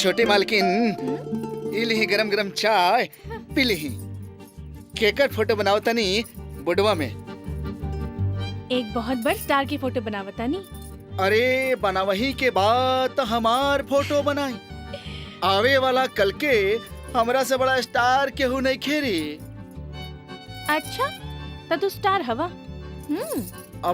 छोटी मालकिन ई लिही गरम गरम चाय पी लिही। केकर फोटो बनाओ तनी बुडवा में। एक बहुत बड़ स्टार की फोटो बनावता नी। अरे बनावही के बाद तो हमार फोटो बनाई। आवे वाला कल के हमरा से बड़ा स्टार केहू नहीं खेरी। अच्छा तो तू स्टार हवा।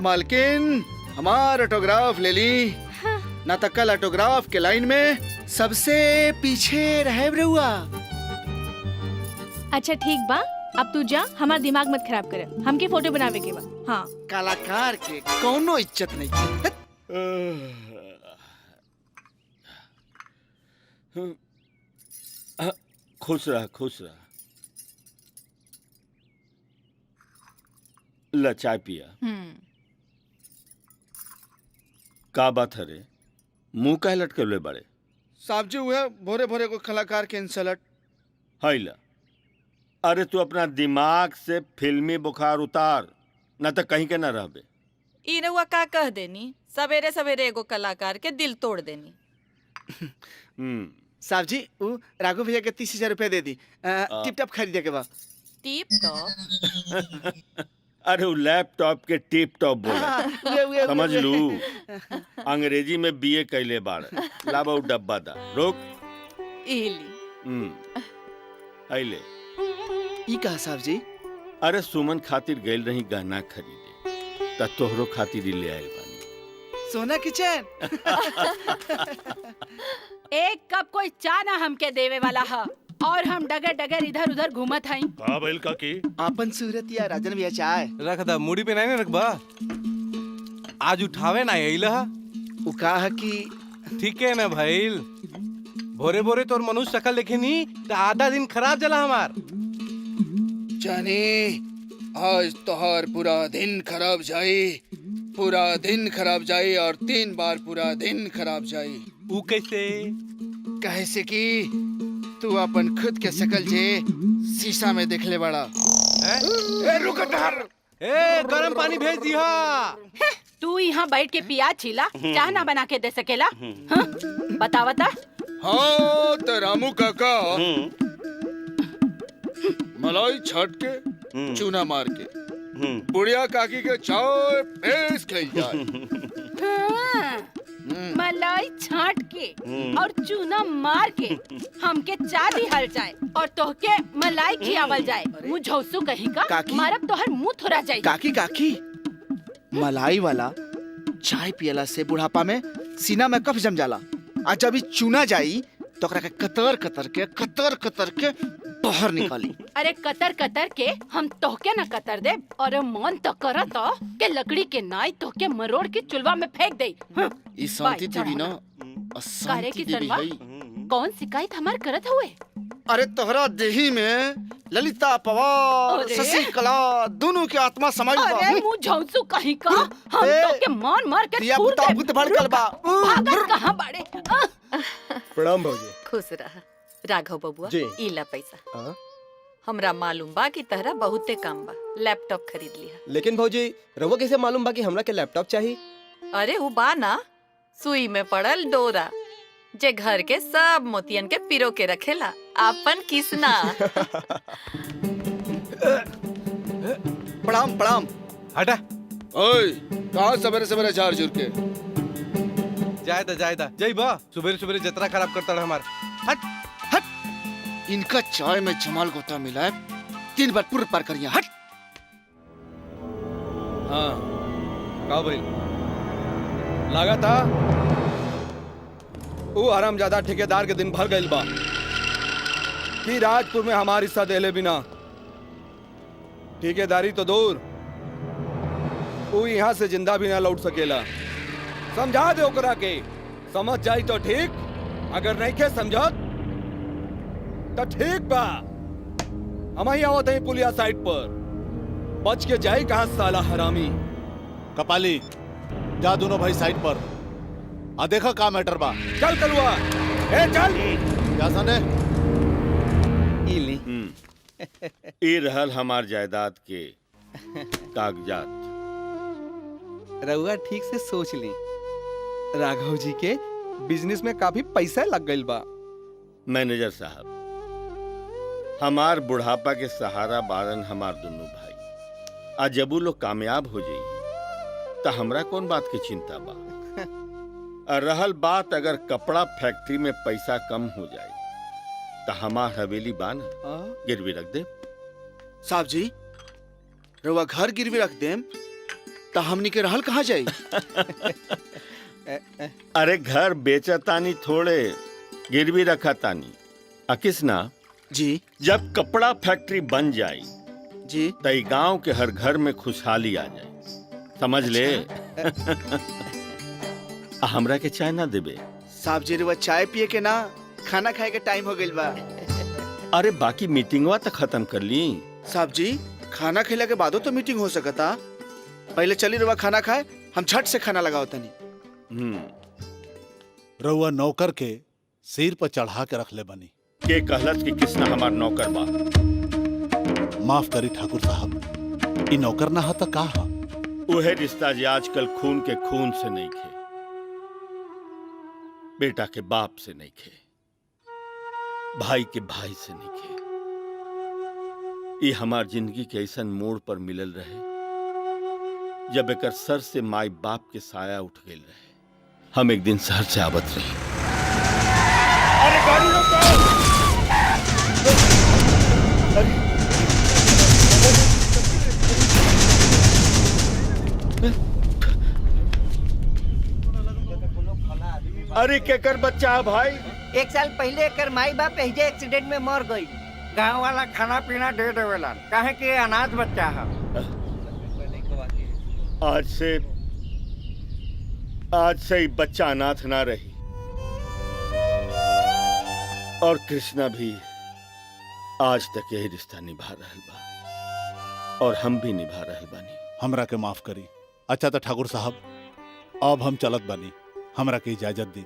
मालकिन हमार ऑटोग्राफ ले ली। हाँ। ना तो कल ऑटोग्राफ के लाइन में सबसे पीछे रहे रहुआ। अच्छा ठीक बा, अब तू जा, हमारा दिमाग मत खराब कर। हमके फोटो बनावे के बा। हाँ। कलाकार के कौनो इज्जत नहीं। खुश रह खुश रह। ला चाय पिया। का बात है रे, मुंह काहे लटके बड़े? साहब जी हुए भोरे भोरे को कलाकार के इंसल्ट। हाय ला, अरे तू अपना दिमाग से फिल्मी बुखार उतार, न तो कहीं के न रहबे। ई रउआ का कह देनी, सवेरे सवेरे एगो कलाकार के दिल तोड़ देनी। साहब जी वो राघव भैया के 30,000 रुपए दे दी। टिप टॉप खरीदे के बाद। टिप टॉप? अरे वो लैपटॉप के टिप टॉप बोला, समझ लू। अंग्रेजी में बीए कैले बाड़। लाबा वो डब्बा दा रोक। इली आइले। ई कहा साहब जी? अरे सुमन खातिर गइल रही गहना खरीदे, त तोहरो खातिर ही ले आइल बानी। सोना की चैन। एक कप कोई चाय ना हमके देवे वाला है और हम डगर डगर इधर उधर घूमत हई। का बैल का की? आपन सूरत या राजन भैया चाय रख दा, मुड़ी पे नहीं रखबा। आज उठावे ना अइला। उ कहा कि ठीक है ना भइल। भोरे भोरे तोर मनुष्य शकल देखे नी तो आधा दिन खराब चला हमार। जाने आज तोहार पूरा दिन खराब जाई, पूरा दिन खराब जाई और 3 बार पूरा दिन खराब जाई। ऊ कैसे? कहे से कि तू अपन खुद के शकल जे शीशा में देख ले बड़ा। ए रुक ठहर। ए गरम पानी भेज दिया। तू यहाँ बैठ के पिया छिला, चाह ना बना के दे सकेला? हाँ? बता बता। हाँ तो रामू काका मलाई छाट के चूना मार के बुढ़िया काकी के चाय पेश खई जाए। मलाई छाट के और चूना मार के हमके चाय दिहल जाए और तोहके मलाई खियावल जाए। मुँह झौसू कहीं का काकी? मारब तोहर मुँह थोड़ा जाए। काकी काकी मलाई वाला चाय पियला से बुढ़ापा में सीना में कफ जम जाला। आज जब चूना जाई तो ओकरा के कतर कतर के बाहर निकाली। अरे कतर कतर के हम तोहके न कतर दे और मन तो करत के लकड़ी के नाई तोहके मरोड़ के चुलवा में फेंक दे। ई शांति देवी ना कारे अशांति की देवी सरवा है। कौन शिकायत हमार करत हुए? अरे तोहरा देही में ललिता पवार अरे? शशिकला दोनों की आत्मा समाई बा। अरे मुँह झौसू कहीं का हम ए, तोहके मार के दिया थूर बुता दे। बुत भड़कल बा। भागत कहाँ बाड़े? प्रणाम भौजी। खुश रह राघव बबुआ। जी। इला पैसा हाँ? हमरा मालूम बा कि तहरा बहुते काम बा, लैपटॉप खरीद लिया। लेकिन भौजी रउआ कैसे मालूम बा कि हमरा के लैपटॉप चाहिए? अरे वो बा ना, सुई में पड़ल डोरा जे घर के सब मोतियन के पिरो के रखेला, आपन किसना। प्रणाम प्रणाम। हटा। ओए कहाँ सवेरे सवेरे झाड़ झुर के? जायदा जय बा। सुबह सुबह जतरा खराब करता है हमार। हट। इनका चाय में जमाल गोता मिला है, 3 बार पूर्व पार करिया। हट। हाँ का भाई लगा था वो हरामजादा ठेकेदार के दिन भर गइल बा कि राजपुर में हमार हिस्सा देले बिना ठेकेदारी तो दूर, वो यहाँ से जिंदा भी ना लौट सकेला। समझा दे ओकरा के, समझ जाई तो ठीक, अगर नहीं के समझत तो ठीक बा। हम ही आवत है पुलिया साइड पर, बच के जाए कहाँ साला हरामी। कपाली जा दोनों भाई साइड पर आ, देखा का मैटर बा। चल कलुआ, ए चल। क्या सने? ई रहल हमार जायदाद के कागजात। रउआ ठीक से सोच ली, राघव जी के बिजनेस में काफी पैसा लग गइल बा। मैनेजर साहब, हमार बुढ़ापा के सहारा बारन हमार दोनों भाई। आज जब वो लोग कामयाब हो जाई तो हमरा कौन बात की चिंता बा। और रहल बात अगर कपड़ा फैक्ट्री में पैसा कम हो जाए तो हमार हवेली बान गिरवी रख दे। साहब जी, रउआ घर गिरवी रख देम तो हमनी के रहल कहाँ जाई? अरे घर बेचा तानी थोड़े, गिरवी रखा तानी। अकिसना जी जब कपड़ा फैक्ट्री बन जाई जी तई गांव के हर घर में खुशहाली आ जाए, समझ ले। हमरा के चाय ना देबे? साहब जी, रउआ चाय पिए के ना खाना खाए के टाइम हो गइल बा। अरे बाकी मीटिंगवा तो खत्म कर ली। साहब जी, खाना खिला के बादो तो मीटिंग हो सकता। पहले चली रउआ खाना खाए, हम झट से खाना लगाओ तनी। रउआ नौकर के सिर पर चढ़ा के रख ले बनी। के कहलत कि किसना हमार नौकर बा? माफ करी ठाकुर साहब, ई नौकर ना हा त का हा? उहे रिश्ता जे आजकल खून के खून से नहीं खे, बेटा के बाप से नहीं खे, भाई के भाई से नहीं खे। ये हमार जिंदगी के ऐसन मोड़ पर मिलल रहे जब एकर सर से माई बाप के साया उठ गई रहे। हम एक दिन शहर से आवत रही। अरे गाड़ी रोको! अरे केकर बच्चा है भाई? 1 साल पहले एकर माई बाप एहिजे एक्सीडेंट में मर गई। गांव वाला खाना पीना दे देवेला, काहे कि अनाथ बच्चा है। आज से ही बच्चा अनाथ ना रही। और कृष्णा भी आज तक यही रिश्ता निभा रहल बा और हम भी निभा रहल बानी। हमरा के माफ करी। अच्छा तो ठाकुर साहब, अब हम चलत बानी, हमरा के इजाजत दी।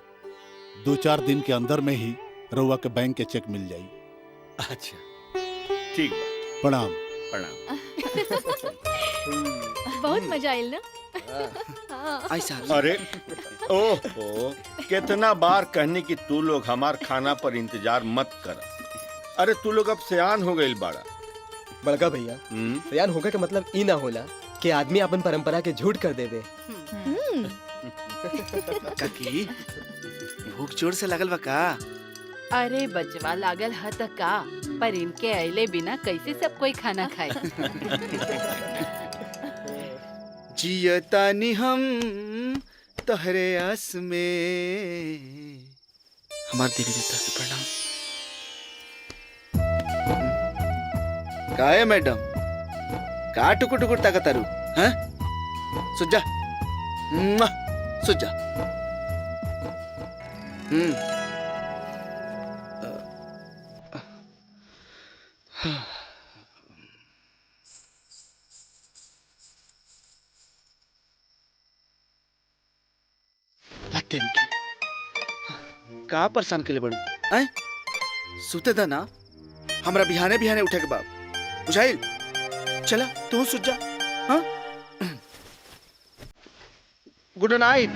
2-4 दिन के अंदर में ही रउआ के बैंक के चेक मिल जाई। अच्छा ठीक बा। प्रणाम। प्रणाम। बहुत मजा आइल ना? आई साहब जी। अरे ओहो, कितना बार कहने कि तू लोग हमार खाना पर इंतजार मत कर। अरे तू लोग अब सियान हो गइल बाड़ा। बड़का भैया, सयान होगा के मतलब ई ना होला कि आदमी अपन परंपरा के झूठ कर देवे। काकी, भूख जोर से लगल बा का? अरे बचवा लागल ह त का, पर इनके अइले बिना कैसे सब कोई खाना खाए। जियतानी हम तहरे आस में। हमार देवी देवता के प्रणाम। का है मैडम, का टुकुर टुकुर ताकतारू? हैं? सुजा, सुजा। का परेशान के लिए बड़ू? हैं? सुते दा ना, हमरा बिहाने बिहाने उठे के बाप बुझाइल। चला तू सुत जा। हाँ, गुड नाइट।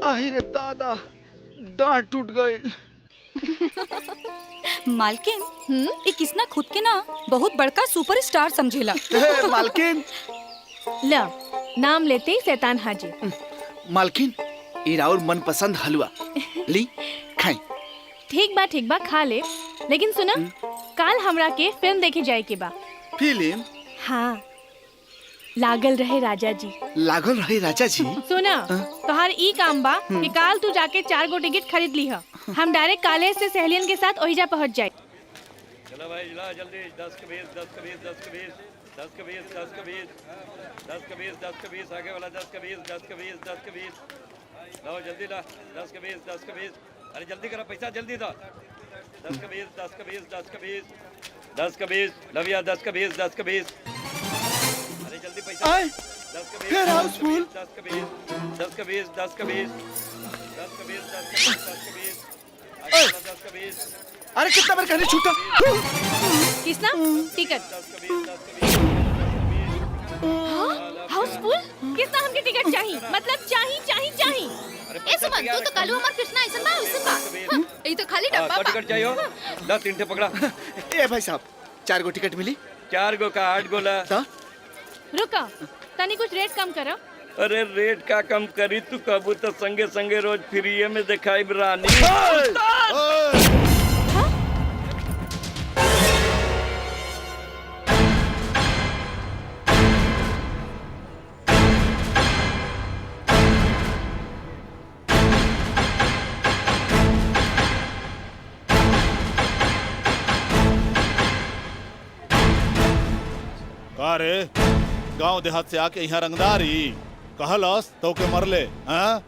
अरे दादा, डांट टूट गई। मालकिन ये किसना खुद के ना बहुत बड़का सुपरस्टार समझेला। मालकिन ल नाम लेते ही शैतान हाजिर। मालकिन ये राउर मनपसंद हलवा ली खाई। ठीक बा खा ले, लेकिन सुना काल हमरा के फिल्म देखे जाए के बा। फिल्म? हाँ, लागल रहे राजा जी। लागल रहे राजा जी? सुना तोहार ई काम बा कि काल तू जाके 4 गो टिकट खरीद ली। हम डायरेक्ट कॉलेज से सहेलियन के साथ ओहिजा पहुंच जाए। चलो भाई ला जल्दी 10 के 20 10 के 20 10 के 20 10 के 20 10 के 20 10 के 20 10 के 20 आगे वाला 10 के 20 10 के 20 10 के 20 लो जल्दी ला 10 के 20 10 के 20 अरे जल्दी करो पैसा जल्दी दो 10 के 20 10 के 20 10 के 20 10 के 20 लविया 10 के 20 10 के 20 अरे जल्दी पैसा 10 के 20 फिर हाउसफुल 10 के 20 10 के 20 10 के 20 10 के 20 10 के 20 10 के 20 आगे वाला 10 के 20 अरे कितना बार कहने छूटा। किसना टिकट? हाउसफुल किसना हमके टिकट चाहिए, मतलब चाहिए। ए सुमन तू तो कालू हमार कृष्णा ऐसन बा ई तो खाली डब्बा बा। टिकट चाहिए ला 3 ठे पकड़ा। ए भाई साहब 4 गो टिकट मिली। 4 गो का 8 गो ला। रुका तनी कुछ रेट कम करो। अरे रेट का कम करी तू कबू तो संगे संगे रोज फ्री में दिखाई रानी। का रे गांव देहात से आके यहाँ रंगदारी कहलस तो के मरले हाँ?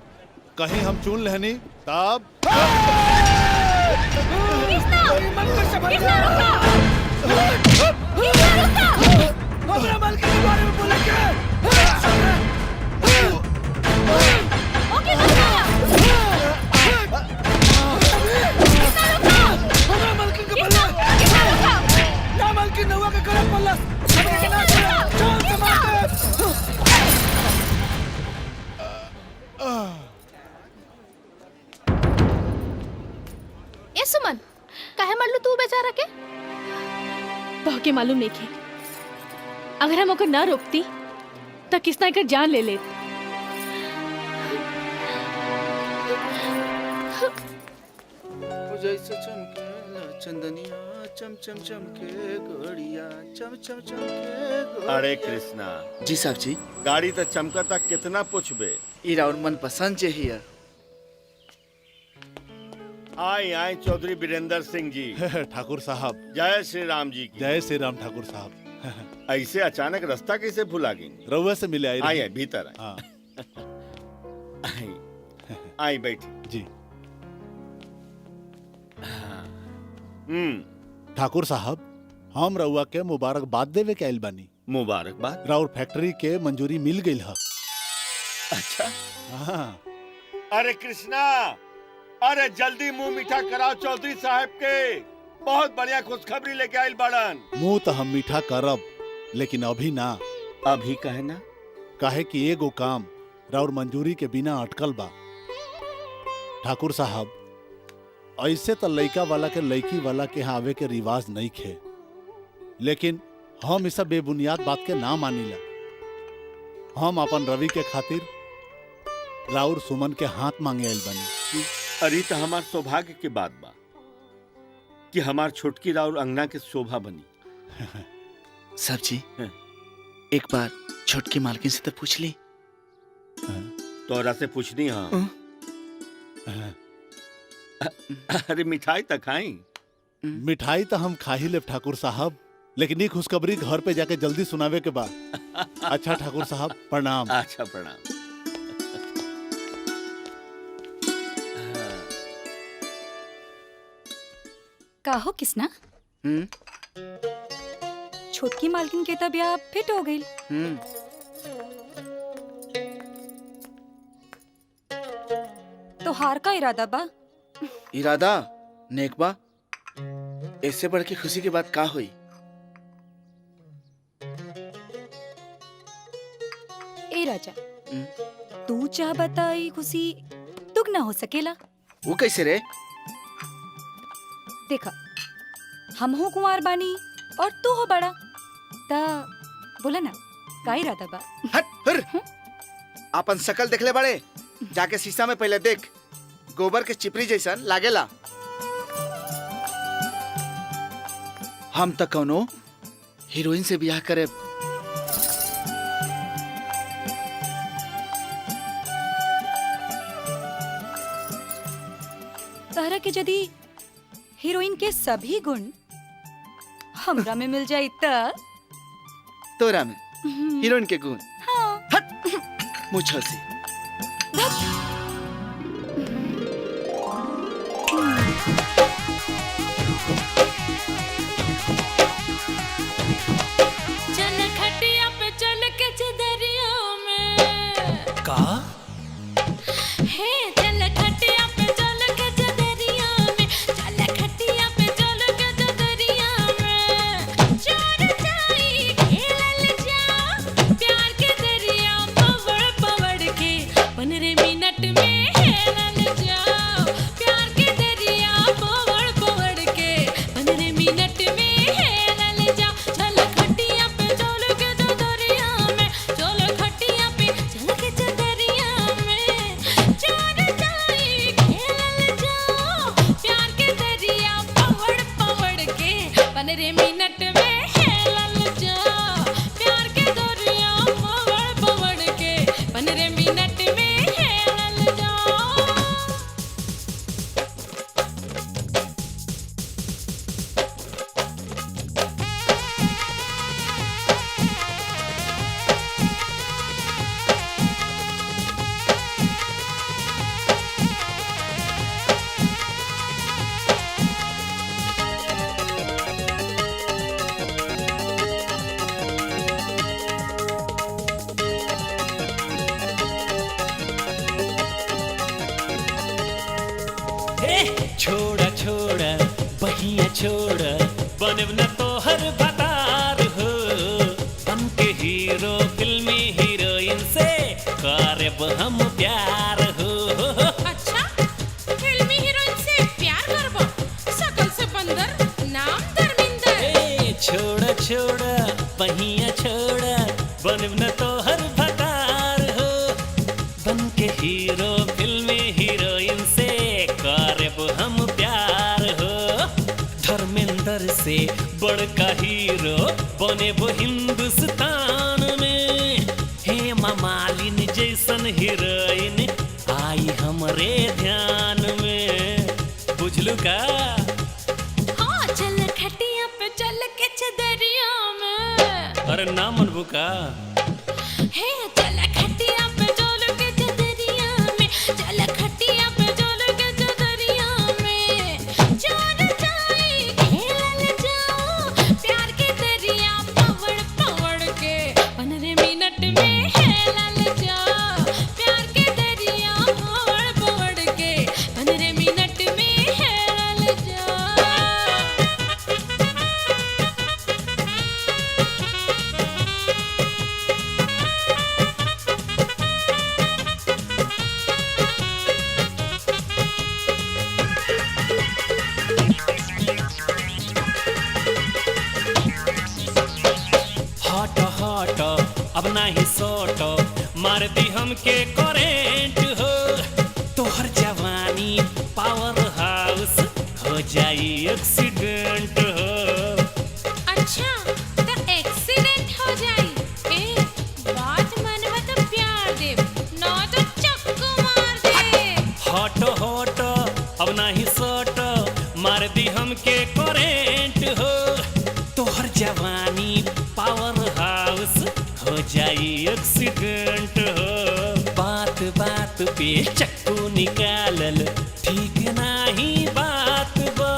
कहीं हम चुन लेनी तब सुमन काहे मरलू तू बेचारा के? तोहके मालूम नहीं खे, अगर हम ओकर ना रोकती तो किसना कर जान ले लेत। जैसे चमके चंदनिया चम चम चमके गोड़िया चम चम चमके। अरे कृष्णा जी साहब जी। गाड़ी तो चमकता कितना पूछबे। ई राउर मनपसंद जे हिया। आए चौधरी वीरेंद्र सिंह जी। ठाकुर साहब जय श्री राम जी की। जय श्री राम ठाकुर साहब। ऐसे अचानक रास्ता कैसे भुला गई? रउआ से मिले आई आइए भीतर आए। हाँ। आई बैठी जी। हम्म। ठाकुर साहब हम रउआ के मुबारकबाद देवे के आइल बानी। मुबारकबाद? राउर फैक्ट्री के मंजूरी मिल गई है। अच्छा। हाँ। अरे कृष्णा अरे जल्दी मुंह मीठा कराओ चौधरी साहब के, बहुत बढ़िया खुशखबरी लेके आइल बड़न। मुंह तो हम मीठा करब लेकिन अभी ना। अभी कहे ना? काहे कि एगो काम राउर मंजूरी के बिना अटकल बा। ठाकुर साहब ऐसे तो लइका वाला के लइकी वाला के यहाँ आवे के रिवाज नहीं खे, लेकिन हम इस बेबुनियाद बात के ना मानीला। हम अपन रवि के खातिर राउर सुमन के हाथ मांगे आइल बनी। अरे तो हमार सौभाग्य की बात बा कि हमार छोटकी राउर अंगना के शोभा बनी। साहब जी एक बार छोटकी मालकिन से तो पूछ ली। तोरा से पूछनी? हाँ। अरे मिठाई तो खाई। मिठाई तो हम खा ही ले ठाकुर साहब, लेकिन ये खुशखबरी घर पे जाके जल्दी सुनावे के बाद। अच्छा ठाकुर साहब प्रणाम। अच्छा प्रणाम। काहो किसना छोटकी मालकिन के तबियत फिट हो गई। तो हार का इरादा बा? इरादा नेक बा, इससे बढ़ के खुशी की बात का हुई? राजा तू चाह बताई खुशी दुग ना हो सकेला। वो कैसे रे? देखा हम हो कुंवार बानी और तू हो बड़ा ता बोला ना का इरादा बा? हट फिर अपन शकल देखले बड़े, जाके शीशा में पहले देख, गोबर के चिपरी जैसन लागेला। हम तो कौनो हीरोइन से ब्याह करे। तारा के यदि हीरोइन के सभी गुण हमरा में मिल जाई ता तोरा में हीरोइन के गुण? हाँ। हट मुझे से चल खटिया पे चल के चदरिया में का हे चल खटिया पे चल के चदरिया में, चल खटिया पे चल के चदरिया में, चोर जाई खेलल जा प्यार के दरिया, पवड़ पवड़ के 15 मिनट में हेलल जाओ प्यार के दरिया, पवड़ पवड़ के 15 मिनट में हेलल जाओ। चल खटिया पे चल के चदरिया में, चल खटिया पे चल के चदरिया में, चोर जाई खेलल जाओ प्यार के दरिया, पवड़ पवड़ के 15 मिनट में हेलल जाओ प्यार के दरिया, पवड़ पवड़ के 15 मिनट में हेलल जाओ। छोड़ा छोड़ा बहिया छोड़ा बनब न तोहर भतार हो, बन के हीरो फिल्मी हीरोइन से करब हम प्यार हो। अच्छा फिल्मी हीरोइन से प्यार करबो, सकल से बंदर नाम धर्मिंदर। छोड़ा छोड़ा बहिया छोड़ा बनब न तोहर भतार हो, बन के हीरो फिल्मी हीरोइन से करब हम प्यार हो। धर्मेंद्र से बड़का हीरो बने वो हिंदुस्तान में, हेमा मालिनी जैसन हीरोइन आई हमरे ध्यान में, बुझलू का? हाँ चल खटिया पे चल के चदरिया में। अरे ना मनबू का? हे चल खटिया पे चल के चदरिया में, चल खटिया पे चल के चदरिया में, चोर जाई खेलल जाओ प्यार के दरिया, पवड़ पवड़ के 15 मिनट में हेलल जाओ प्यार के दरिया, पवड़ पवड़ के 15 मिनट में हेलल जाओ। हट हट अब नाही सोट, मार दी हमके करेंट हो, तोहर जवानी पावर हाउस हो जाई एक्सीडेंट हो। अच्छा तो एक्सीडेंट हो जाई, ए बात मनवा तो प्यार दे, ना तो चक्कू मार दे। हट हट अब नाही सोट, मार दी हमके करेंट हो, तोहर जवानी पावर हाउस हो जाई एक्सीडेंट हो। बात बात पे चक्कू निकालल ठीक नाही बात बा,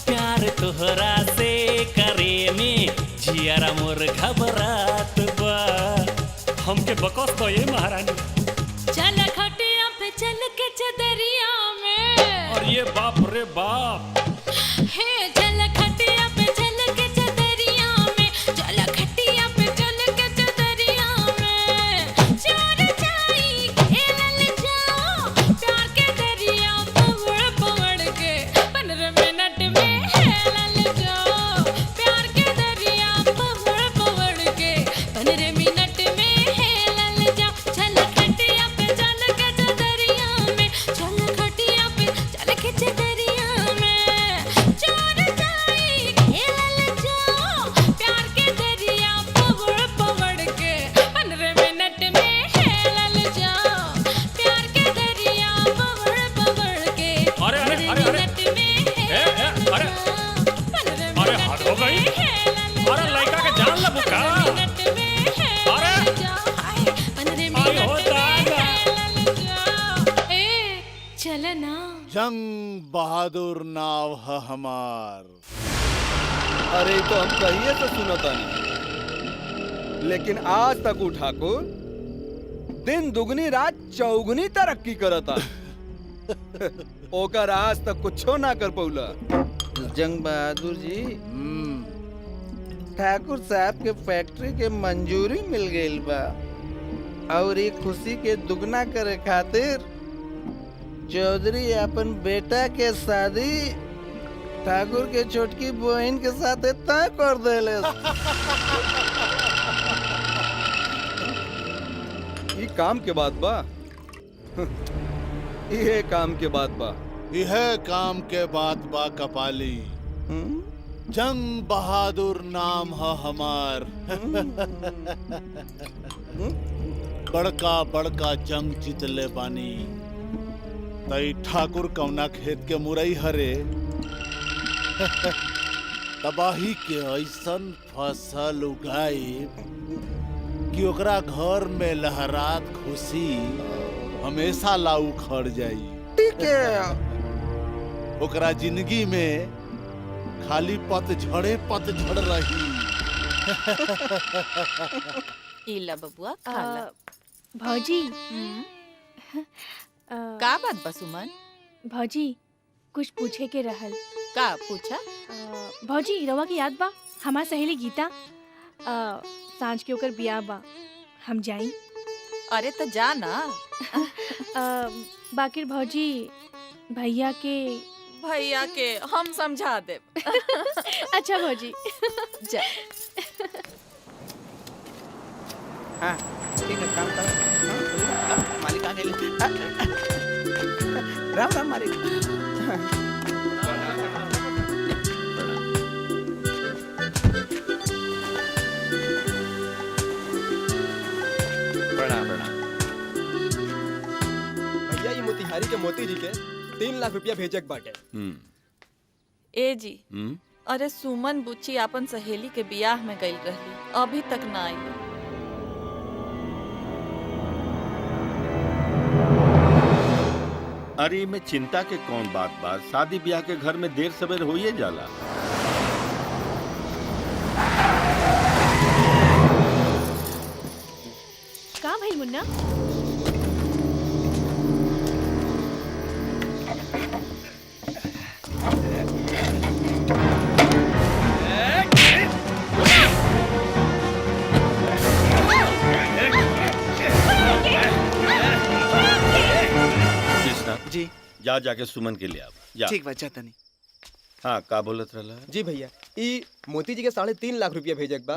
प्यार तोहरा से करे में जियारा मोर घबरात बा, हमके बकस तो ये महारानी। चल खटिया पे चल के चदरिया में, और ये बाप रे बाप। हे चल खटिया पे चल के चदरिया में, चल खटिया पे चल के चदरिया में, जंग बहादुर नाव है हमार। अरे तो हम कहिए तो सुनता नहीं, लेकिन आज तक उ ठाकुर दिन दुगनी रात चौगुनी तरक्की करता। ओकर आज तक कुछो ना कर पौला। जंग बहादुर जी, ठाकुर साहब के फैक्ट्री के मंजूरी मिल गई बा और ये खुशी के दुगना करे खातिर चौधरी अपन बेटा के शादी ठाकुर के छोटकी बहन के साथ तय कर देले। ये काम के बात बा। ये काम के बात बा। यह काम के बात बा कपाली। जंग बहादुर नाम है हमार। बड़का बड़का जंग जीतले बानी। तई ठाकुर कौना खेत के मुरई हरे तबाही के ऐसन फसल उगाई कि ओकरा घर में लहरात खुशी हमेशा लाऊ खड़ जाई। ठीक है। ओकरा जिंदगी में खाली पतझड़े पतझड़ रही। इला बबुआ खाला। भौजी का बात बा सुमन? भौजी कुछ पूछे के रहल। का पूछा? भौजी रवा की याद बा हमार सहेली गीता सांझ के ओकर बियाह बा, हम जाई? अरे तो जा ना। बाकिर भौजी भैया के हम समझा दे। अच्छा भौजी जा। हाँ ठीक है, काम करो। मालिक आ गए। राम राम मालिक। प्रणाम प्रणाम। भैया ये मोतिहारी के मोती जी के 3 लाख रुपया भेजक बाटे। ए जी अरे सुमन बुच्ची अपन सहेली के बियाह में गई रहली, अभी तक ना आई। अरे में चिंता के कौन बात बा? शादी ब्याह के घर में देर सवेर होइए जाला। का भाई मुन्ना? जी जा जाके सुमन के लिए जा। ठीक बा जाता नहीं। हाँ का बोलत रहला? जी भैया ई मोती जी के 3.5 लाख रुपया भेजक बा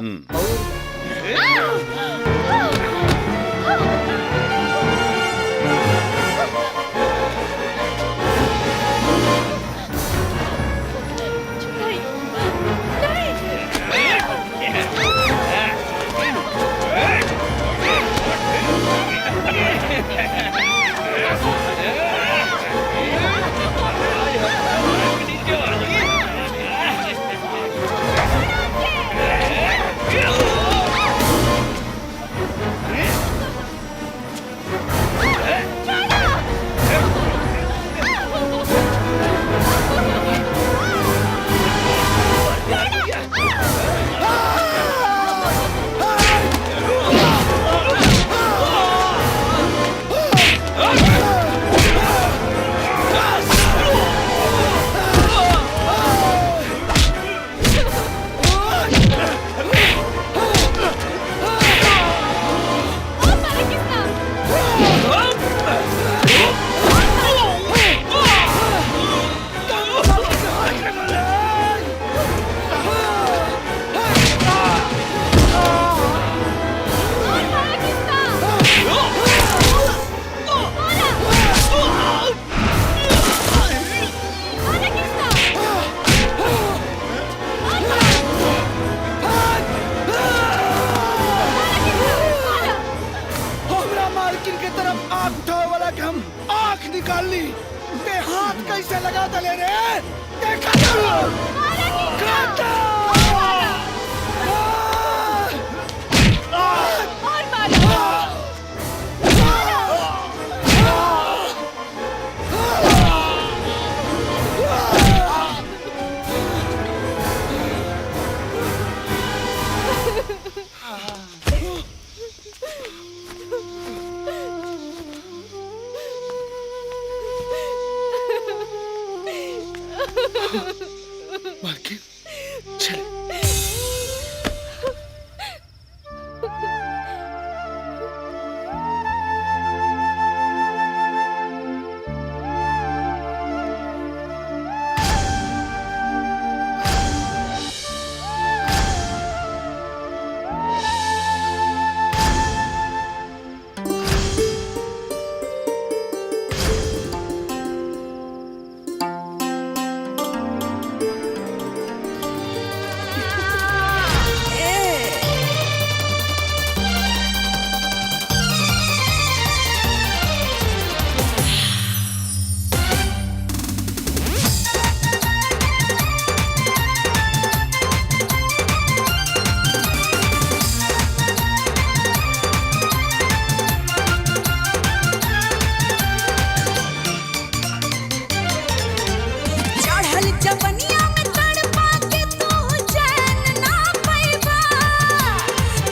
जवनिया में तड़पा के तू चैन ना पैबा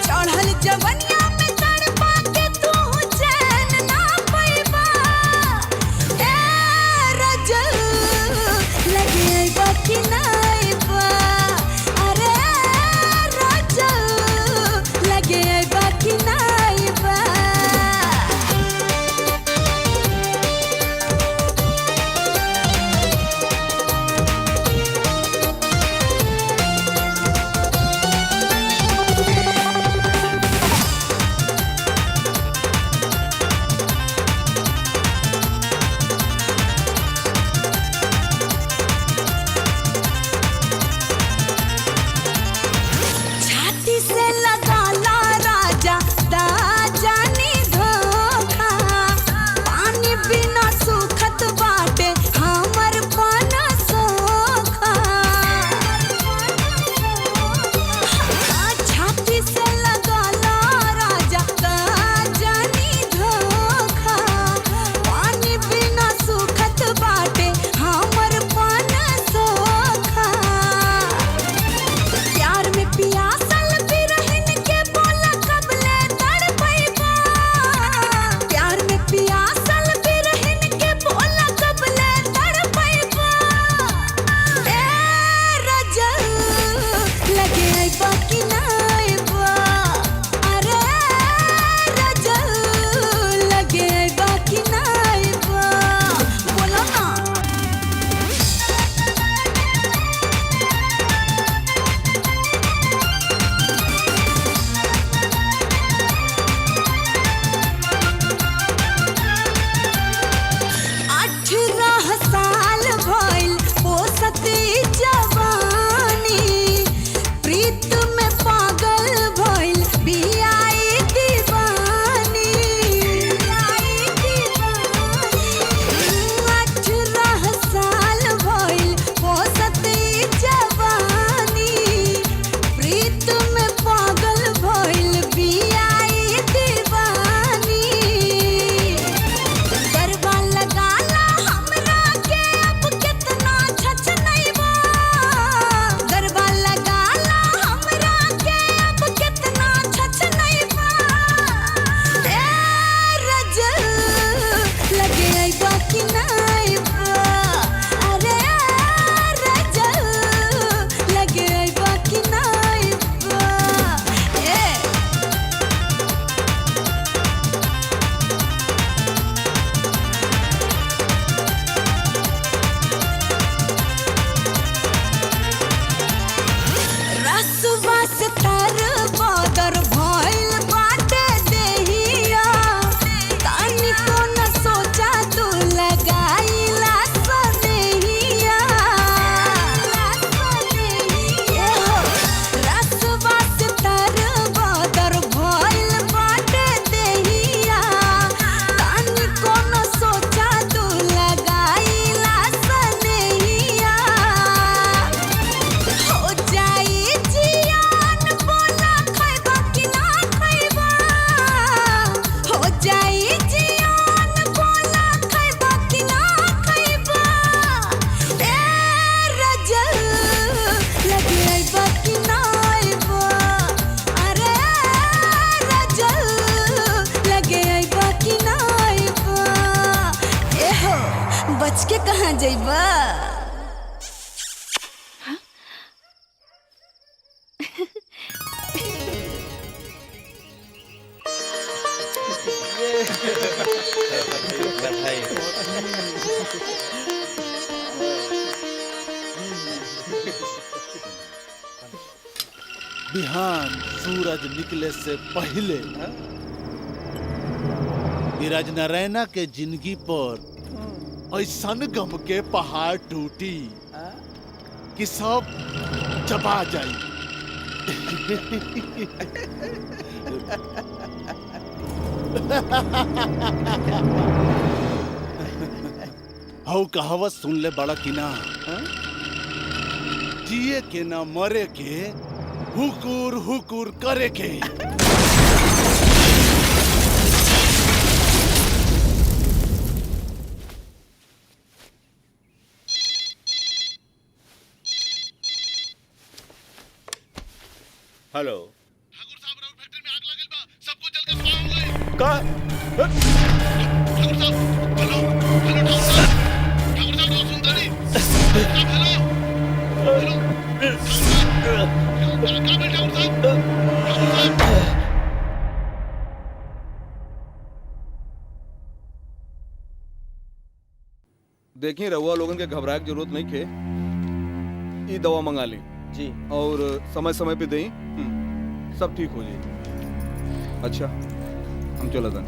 चढ़ल जवनिया में तड़पा के तू चैन ना पैबा ए रजल लगे अइबा कि ना अइबा अरे रजल लगे अइबा कि ना अइबा छाती से लगा ला राजा दाजानी धोखा पानी बिना सुखत बाटे हमर पाना सोखा छाती से लगा ला राजा दाजानी धोखा पानी बिना सुखत बाटे हमर पाना सोखा प्यार में पियासल बिरहिन के बोला कबले तड़पैबा प्यार में पियासल बिरहिन के बोला कबले तड़पैबा ए रजल लगे अइबा कि ना अइबा अरे रजल लगे अइबा कि ना अइबा बोलो ना अठारह साल भइल पोसती जवानी प्रीत में पागल भइल बियाई दीवानी 18 साल भइल पोसती जवानी प्रीत में पागल भइल बियाई दीवानी गरबा लगाला हमरा के अब कितना छछनैबा गरबा लगाला हमरा के अब कितना छछनैबा ए रजल लगे अइबा कि ना अइबा अरे रजल लगे अइबा कि ना अइबा ए रसवा से तर बदर भइल बाटे देहिया तानी को न सोचा तू लगाइला सनेहिया रसवा से तर बदर भइल बाटे देहिया तानी को न सोचा तू लगाइला सनेहिया हो जाई जियान बोला खैबा कि ना खैबा हो जाई जियान बोला खैबा कि ना खैबा ए रजल लगे अइबा कि ना अइबा अरे रजल लगे अइबा कि ना अइबा एहो बच के कहाँ जइबा बिहान सूरज निकले से पहले नीरज नारायणा के जिंदगी पर ऐसन गम के पहाड़ टूटी कि सब चबा जाई। हऊ कहावत सुन ले बड़ा कि ना, जिए के ना मरे के, हुकुर हुकुर करे के। हेलो ठाकुर साहब राउर फैक्ट्री में आग लगल बा, सबको जल के स्वाहा हो गई। का ठाकुर साहब हेलो हेलो ठाकुर साहब तो सुनता नहीं। ठाकुर साहब हेलो हेलो का बेटा ठाकुर साहब देखिए रहुआ लोगन के घबराए की जरूरत नहीं खे। ये दवा मंगा ली जी और समय समय पे दें, सब ठीक हो जाए। अच्छा हम चला था।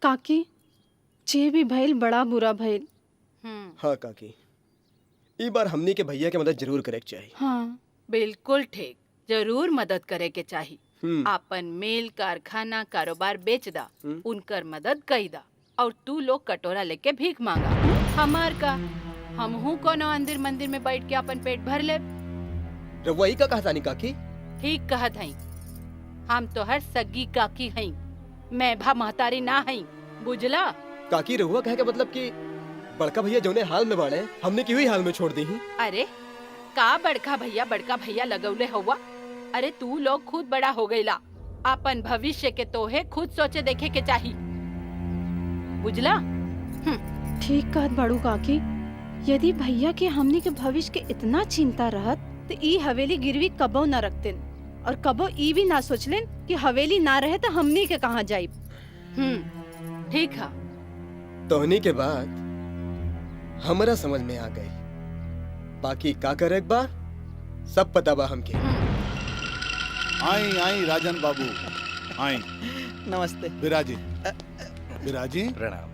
काकी जे भी भइल बड़ा बुरा भइल। हाँ काकी, ई बार हमनी के भैया के मदद जरूर करे के चाहिए। हाँ बिल्कुल ठीक, जरूर मदद करे के चाही। आपन मेल कारखाना कारोबार बेच दा, उनकर मदद कई दा, और तू लोग कटोरा लेके भीख मांगा। हमार का हमहू कोनो अंदिर मंदिर में बैठ के अपन पेट भर ले। रहुआ ई का कहता नहीं काकी? ठीक कहत हई, हम तो हर सगी काकी हई, मैं भा महतारी ना हई, बुझला? काकी रहुआ कहे के मतलब कि बड़का भैया जौने हाल में बाड़े हमने की हुई हाल में छोड़ दी ही। अरे का बड़का भैया लगौले हुआ? अरे तू लोग खुद बड़ा हो गईला, अपन भविष्य के तोहे खुद सोचे देखे के चाही, बुझला? ठीक कहत बड़ू काकी, यदि भैया के हमनी के भविष्य के इतना चिंता रहत तो ई हवेली गिरवी कबो न रखतेन, और कबो ई भी ना सोचलेन कि हवेली ना रहे तो हमनी के कहाँ जाइब। ठीक है। तोहनी के बाद हमरा समझ में आ गई, बाकी का करे एक बार सब पता बा हमके। आई आई राजन बाबू आई। नमस्ते विराजी। विराजी प्रणाम।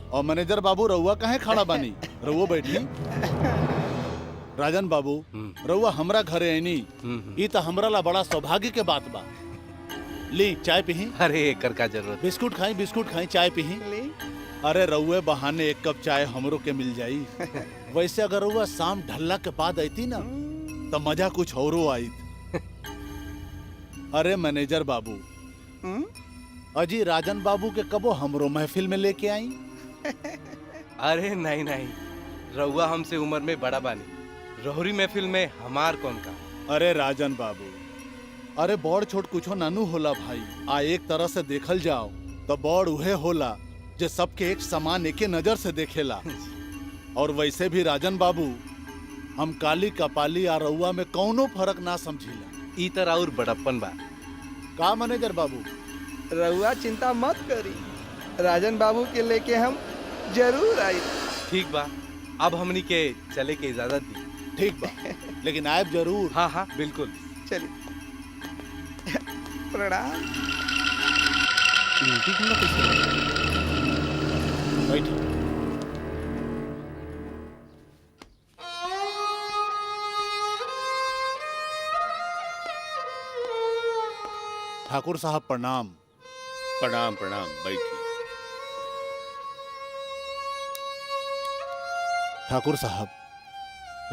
और मैनेजर बाबू रउआ कहे खड़ा बानी, रउआ बैठी। राजन बाबू रउआ हमरा घरे आईनी, ई तो हमरा ला बड़ा सौभाग्य के बात बा। ली चाय पीही। अरे एकर का जरूरत। बिस्कुट खाई चाय पीही। अरे रउए बहाने एक कप चाय हमरो के मिल जाई। वैसे अगर रउआ शाम ढलला के बाद आईती ना तो मजा कुछ औरो आई। अरे मैनेजर बाबू, अजी राजन बाबू के कबो हमरो महफिल में लेके आई। अरे नहीं नहीं, रउआ हमसे उम्र में बड़ा बानी, रोहरी महफिल में हमार कौन का। अरे राजन बाबू, अरे बड़ छोट कुछो नानू होला भाई। आ एक तरह से देखल जाओ तो बड़ उहे होला जे सबके एक समान एके नजर से देखेला। और वैसे भी राजन बाबू, हम काली कपाली आ रउआ में कौनो फर्क ना समझीला। ई तरह और बड़प्पन बा का मैनेजर बाबू? रउआ चिंता मत करी, राजन बाबू के लेके हम जरूर आई। ठीक बा, अब हमनी के चले के इजाजत दी। ठीक बा, लेकिन आयब जरूर। हाँ हाँ बिल्कुल। चलिए प्रणाम। बैठो। ठाकुर साहब प्रणाम। प्रणाम प्रणाम, बैठिए। ठाकुर साहब,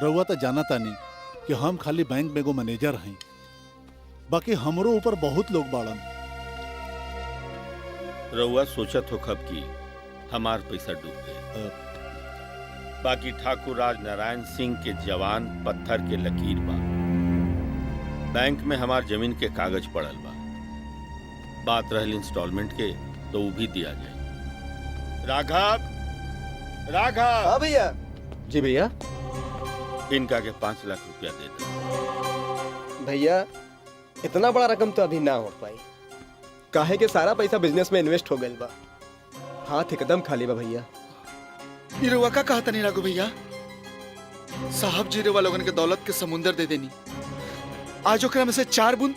रउआ तो जाना तानी कि हम खाली बैंक में एगो मैनेजर हैं, बाकी हमरो ऊपर बहुत लोग बाड़न। रउआ सोचत हो कब की हमार पैसा डूब गए। बाकी ठाकुर राज नारायण सिंह के जवान पत्थर के लकीर बा। बैंक में हमार जमीन के कागज पड़ल बा। बात रहल इंस्टॉलमेंट के तो वो भी दिया जाए। राघव, राघव। हाँ भैया। जी भैया। इनका के 5 लाख रुपया दे दो। भैया इतना बड़ा रकम तो अभी ना हो पाई, काहे के सारा पैसा बिजनेस में इन्वेस्ट हो गइल बा, हाथ एकदम खाली बा भैया। ये रउआ का कहता नहीं राघव भैया? साहब जी रउआ लोगन के दौलत के समुंदर दे देनी, आज ओकरा में से 4 बूंद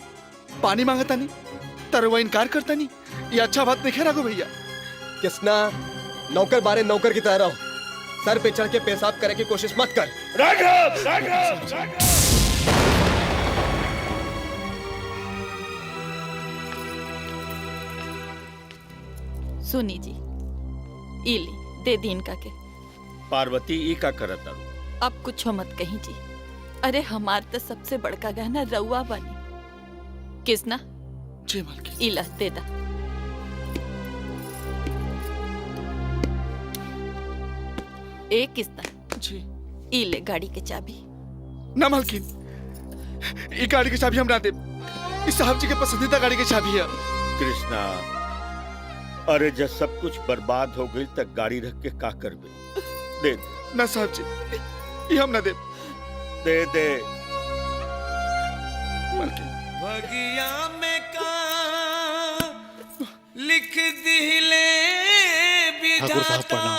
पानी मांगता नहीं, तरवा इनकार करता नहीं। ये अच्छा बात नहीं है राघव भैया। किसना नौकर बारे नौकर की तरह रहो, सर पे चढ़ के पेशाब करे की कोशिश मत कर। राघव, राघव, राघव। सुनी जी, इली दे दी इनका के। पार्वती ई का करत तारू? अब कुछ मत कहीं जी। अरे हमार तो सबसे बड़का गहना रउआ बनी। किसना जी मालकिन। इला दे दा। एक किस्ता जी ई ले गाड़ी के चाबी। ना मालकिन, ये गाड़ी की चाबी हम ना दे। इस साहब जी के पसंदीदा गाड़ी की चाबी है। कृष्णा, अरे जब सब कुछ बर्बाद हो गई तक गाड़ी रख के का करबे? दे ना साहब जी, ये हम ना दे। दे दे। भगिया में का लिख दिले ठाकुर साहब प्रणाम।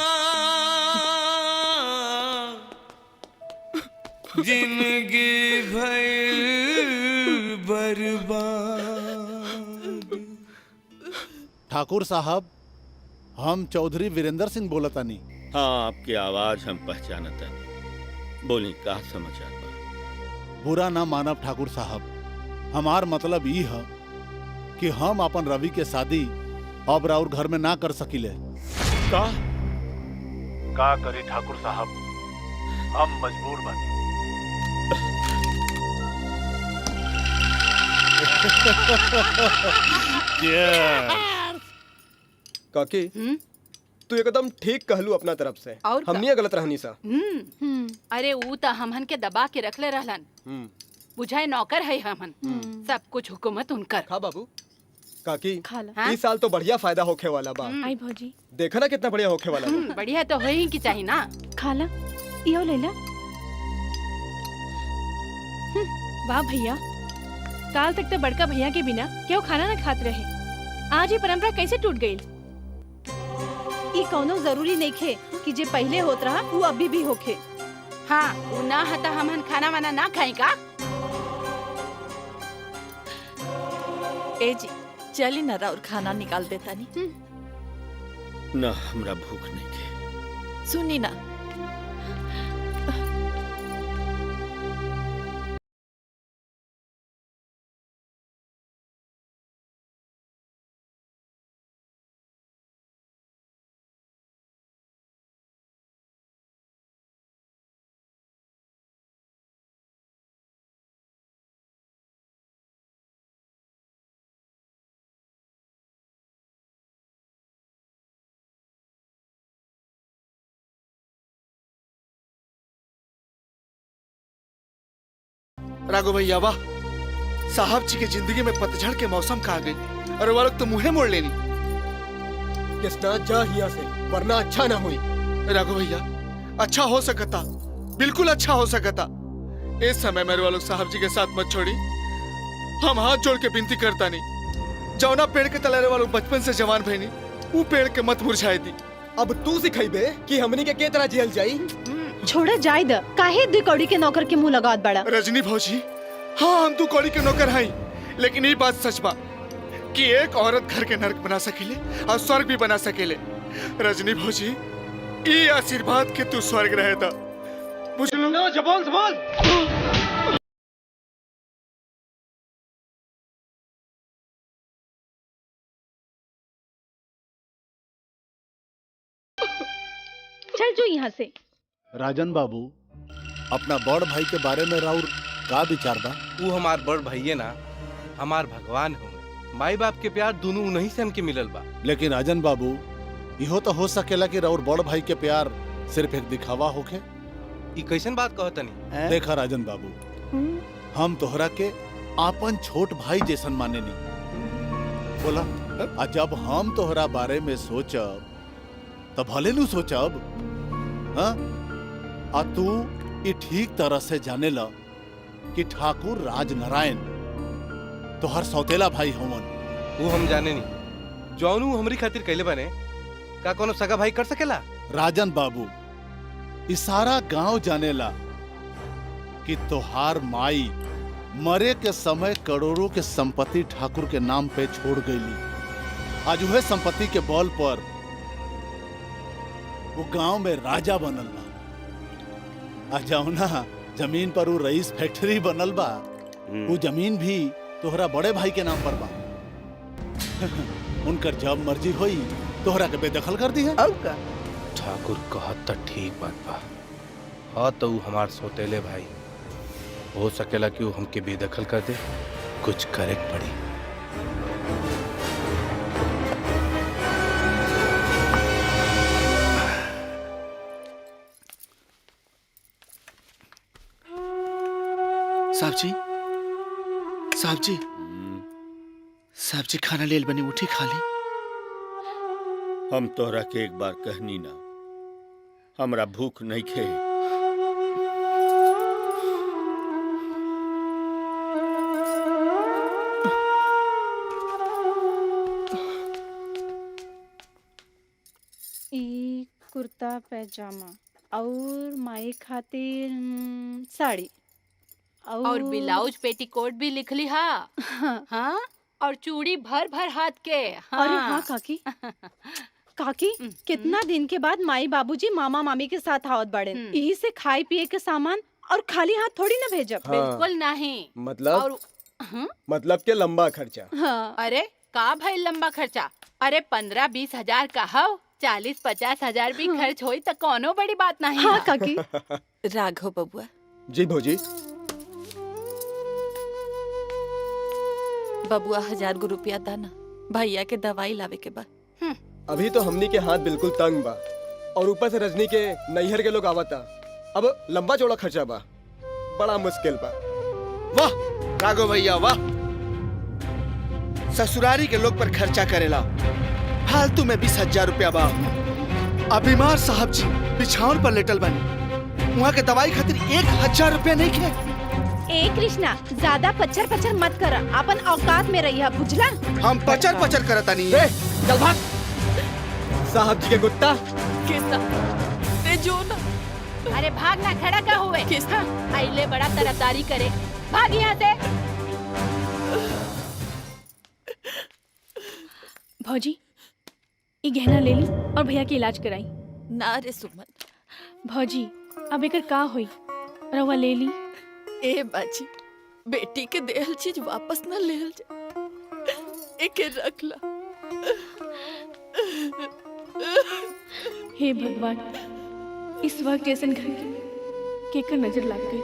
जिंदगी भइल बर्बाद। ठाकुर साहब, हम चौधरी वीरेंद्र सिंह बोलतानी। हाँ, आपकी आवाज हम पहचानता नहीं। बोली का समाचार बा? बुरा ना मानब ठाकुर साहब, हमार मतलब ई है कि हम अपन रवि के शादी अब राउर घर में ना कर सकिले। का करी ठाकुर साहब, हम मजबूर बानी। काकी तू एकदम ठीक कहलू अपना तरफ से। और का? हमनी गलत रहनी सा। अरे ऊ तो हमहन के दबा के रखले रहलन। बुझाए नौकर है हमहन। सब कुछ हुकूमत उनकर। खा बाबू। काकी खाला। इस साल तो बढ़िया फायदा होखे वाला बा। आई भौजी देखा ना कितना बढ़िया होखे वाला बा। बढ़िया तो हो ही की चाहिए ना। खाला, यो लेला। वाह भैया, काल तक तो बड़का भैया के बिना क्यों खाना ना खात रहे, आज ये परंपरा कैसे टूट गई? ये कौनो जरूरी नहीं खे कि जे पहले होत रहा वो अभी भी होखे। हाँ, वो ना हता हमहन खाना वाना ना खाई का। ए जी, चली ना राउर खाना निकाल देता नहीं। ना, हमरा भूख नहीं के। सुनी ना, राघव भैया वाह, साहब जी के जिंदगी में पतझड़ के मौसम का आ गई और वो लोग तो मुंहे मोड़ लेनी। कृष्णा जा हिया से, वरना अच्छा ना हुई। राघव भैया, अच्छा हो सकता, बिल्कुल अच्छा हो सकता। इस समय मेरे वालों साहब जी के साथ मत छोड़ी। हम हाथ जोड़ के विनती करता नहीं, जौना पेड़ के तलारे वालों बचपन से जवान भैनी, वो पेड़ के मत मुरझाए दी। अब तू सिखाइबे कि हमनी के तरह जेल जाई। छोड़ा जाय द, काहे दू कौड़ी के नौकर के मुंह लगात बड़ा। रजनी भौजी, हाँ हम तू कौड़ी के नौकर हैं, लेकिन ये बात सच बा कि एक औरत घर के नरक बना सकेले और स्वर्ग भी बना सकेले। रजनी भौजी, ये आशीर्वाद के तू स्वर्ग रहे था। बुझलो ना? जबान संभाल। चल जो यहाँ से। राजन बाबू, अपना बड़ भाई के बारे में राउर का विचार बा? वो हमार बड़ भैये ना, हमार भगवान हो। माई बाप के प्यार दोनों उन्हीं से हमके मिलल बा। लेकिन राजन बाबू, इहो तो हो सकेला कि राउर बड़ भाई के प्यार सिर्फ एक दिखावा होखे। ई कैसन बात कहतनी? देखा राजन बाबू, हम तोहरा के आपन छोट भाई जैसन माने नी। बोला, आ जब हम तोहरा बारे में सोचब तो भले नु सोचब, हाँ? आ तू ये ठीक तरह से जाने ला कि ठाकुर राजनारायण तोहर सौतेला भाई होवन। वो हम जाने नहीं, जौनू हमरी खातिर कैले बने, का कोनो सगा भाई कर सकेला? राजन बाबू, इसारा गांव जानेला कि तोहार माई मरे के समय करोड़ों के संपत्ति ठाकुर के नाम पे छोड़ गईली। आज वह संपत्ति के बल पर वो गांव में राजा बनल बा। आ जौना जमीन पर वो रईस फैक्ट्री बनल बा, वो जमीन भी तोहरा बड़े भाई के नाम पर बा। उनकर जब मर्जी होई तोहरा के बेदखल कर दी है। ठाकुर कहत त ठीक बात बा। हाँ तो वो हमार सौतेले भाई, हो सकेला कि वो हमके बेदखल कर दे। कुछ करे पड़ी। साहब जी, साहब जी, साहब जी खाना लेल बनी, उठी खा ली। हम तोहरा के एक बार कहनी ना, हमरा भूख नहीं खे। ई कुर्ता पैजामा और माई खातिर साड़ी और ब्लाउज पेटीकोट भी लिख ली हा। हाँ और चूड़ी भर भर हाथ के। हाँ। अरे हाँ काकी, काकी कितना दिन के बाद माई बाबूजी मामा मामी के साथ आवत बड़े, यही से खाए पिए के सामान और खाली हाथ थोड़ी ना भेजब। हाँ। बिल्कुल नहीं। मतलब और मतलब के लंबा खर्चा। हाँ। अरे का भाई लंबा खर्चा? अरे 15-20 हजार का हो, 40-50 हजार भी खर्च होई तो कोनो बड़ी बात नहीं। हाँ काकी। राघव बबुआ, जी भौजी। बबुआ 1000 गो रुपया दाना भैया के दवाई लावे के बाद। अभी तो हमनी के हाथ बिल्कुल तंग बा और ऊपर से रजनी के नैहर के लोग आवता, अब लंबा चौड़ा खर्चा बा, बड़ा मुश्किल बा। वाह राघव भैया वाह, ससुरारी के लोग पर खर्चा करेला, फालतू में 20,000 रुपया बा। अब बीमार साहब जी बिछावन पर लेटल बनी, वहाँ के दवाई खातिर 1,000 रुपया नहीं खे। ए कृष्णा, ज्यादा पचर पचर मत कर, अपन औकात में रहिया, बुझला? हम पचर पचर करता नहीं। चल भाग। साहब जी के कुत्ता। किसना? जो ना। अरे भागना, खड़ा का हुए? किसना? आइले बड़ा तरफदारी करे, भाग यहाँ से। भौजी, ये गहना ले ली और भैया के इलाज कराई। ना रे सुमन। भौजी, अब एकर का होई? रवा ले ली। ए बाजी, बेटी के देहल चीज वापस न लेहल जा, एके रख ला। हे भगवान, इस वक्त जैसन घर के केकर नजर लग गई।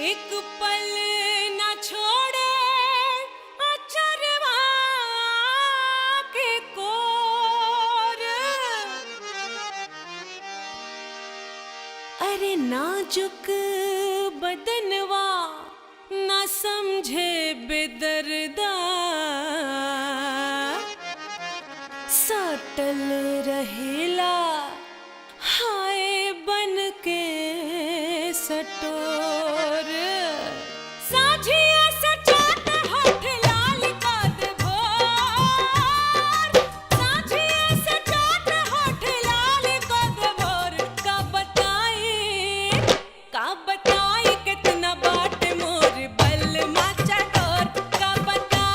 एक पल न छोड़े अचरवा के कोर, अरे नाजुक बदनवा न समझे बेदर्दा, सटल रहेला हाय बन के सटोर, साझिया सचात होठ लाल का दे भोर, साझिया सचात होठ लाल का दे भोर, का बताई कितना बाट मोर बल माचा डोर, का बताई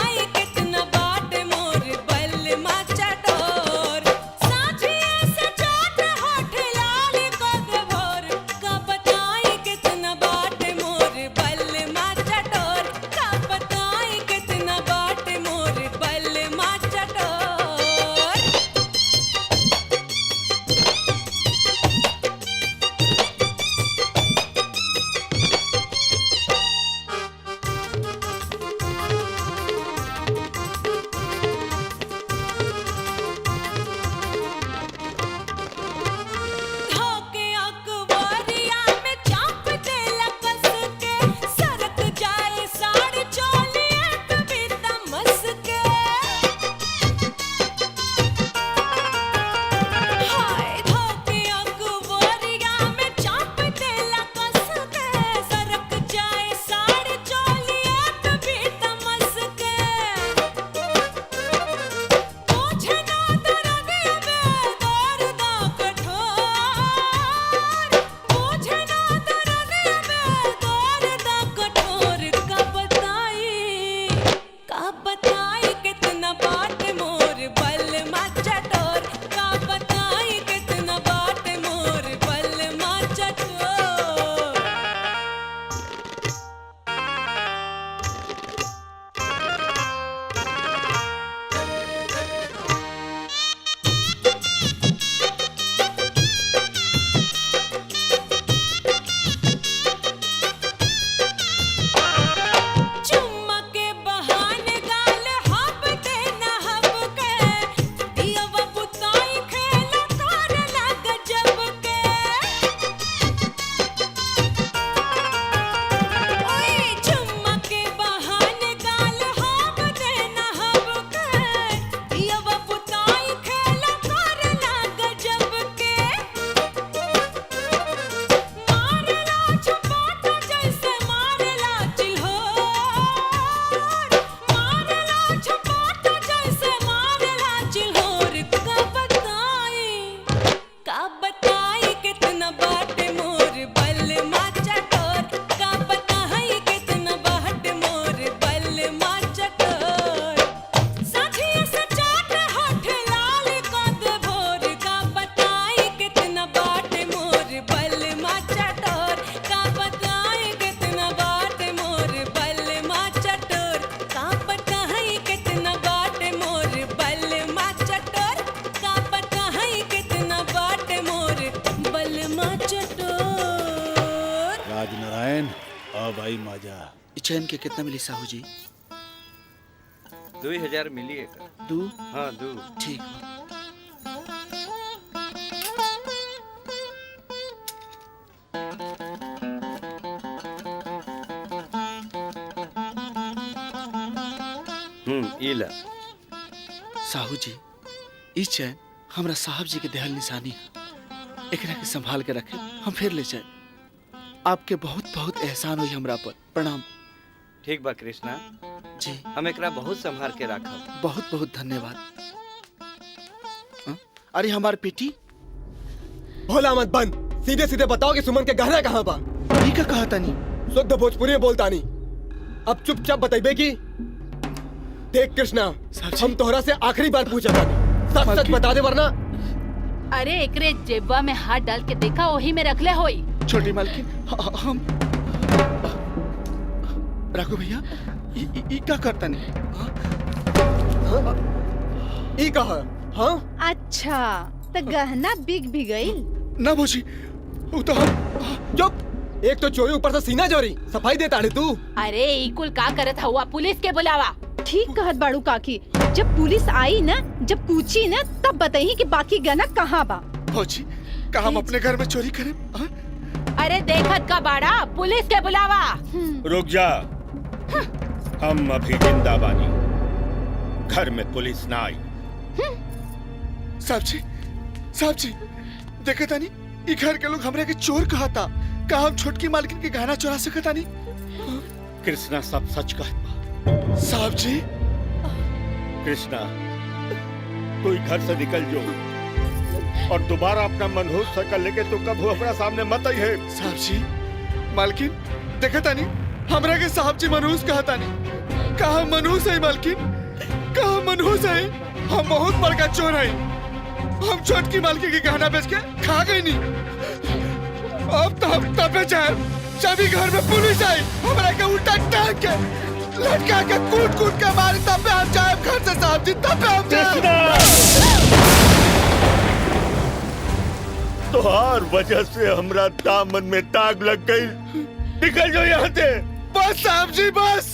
आई मजा। चैन के कितना मिली साहू जी? 2000 मिली है। 2? हाँ 2। ठीक। इला साहू जी, ई चैन हमरा साहब जी के देहल निशानी है। एकरा के संभाल के रखे, हम फिर ले जाए। आपके बहुत बहुत एहसान हुई हमरा पर। प्रणाम। ठीक बा कृष्णा जी, हम एकरा बहुत संभाल के रखब। बहुत बहुत धन्यवाद। अरे हमार बेटी। भोला मत बन, सीधे सीधे बताओ कि सुमन के गहना कहाँ बा? का कहा तानी? शुद्ध भोजपुरी में बोलता नहीं। अब चुपचाप बताइबे की। देख कृष्णा, हम तोहरा से आखिरी बार पूछा था, सच सच बता दे वरना। अरे एकरे जेबा में हाथ डाल के देखा, वही में रखले होई। छोटी मालकिन, हम राघु भैया ई का करता नहीं? ई कहा? हाँ? अच्छा, तो गहना बिक भी गई? ना भोजी, वो तो चुप। एक तो चोरी, ऊपर से सीना चोरी। सफाई देता है तू। अरे ई कुल का करत हुआ? पुलिस के बुलावा। ठीक कहत बाड़ू काकी। जब पुलिस आई ना, जब पूछी ना, तब बताई कि बाकी गहना कहाँ बा। भौजी, का हम अपने घर में चोरी करें? अरे देखत का बाड़ा, पुलिस के बुलावा। रुक जा, हम अभी जिंदा बानी। घर में पुलिस ना आई। साहब जी, देखा तानी, ई घर के लोग हमरे के चोर कहा था। का हम छोटकी मालकिन के गहना चुरा सकता नहीं? कृष्णा सब सच कहता। साहब जी। कृष्णा, तू घर से निकल जो और दोबारा अपना मनहूस शकल लेके तू कभी अपना सामने मत आई है। साहब जी, मालकिन देखा तानी, हमरा के साहब जी मनहूस कहा तानी। का हम मनहूस है मालकिन? का हम मनहूस है? हम बहुत बड़का चोर है। हम छोटकी मालकिन के गहना बेच के खा गई नहीं। अब तो हम तबे जाए जब घर में पुलिस आई, हमरा के उल्टा टांग के लटका के कूट के मारी, तब पे हम जाए घर से। साहब जी, तब पे हम जाए। तोहार वजह से हमरा दामन में दाग लग गई। निकल जाओ यहाँ से। बस साहब जी, बस।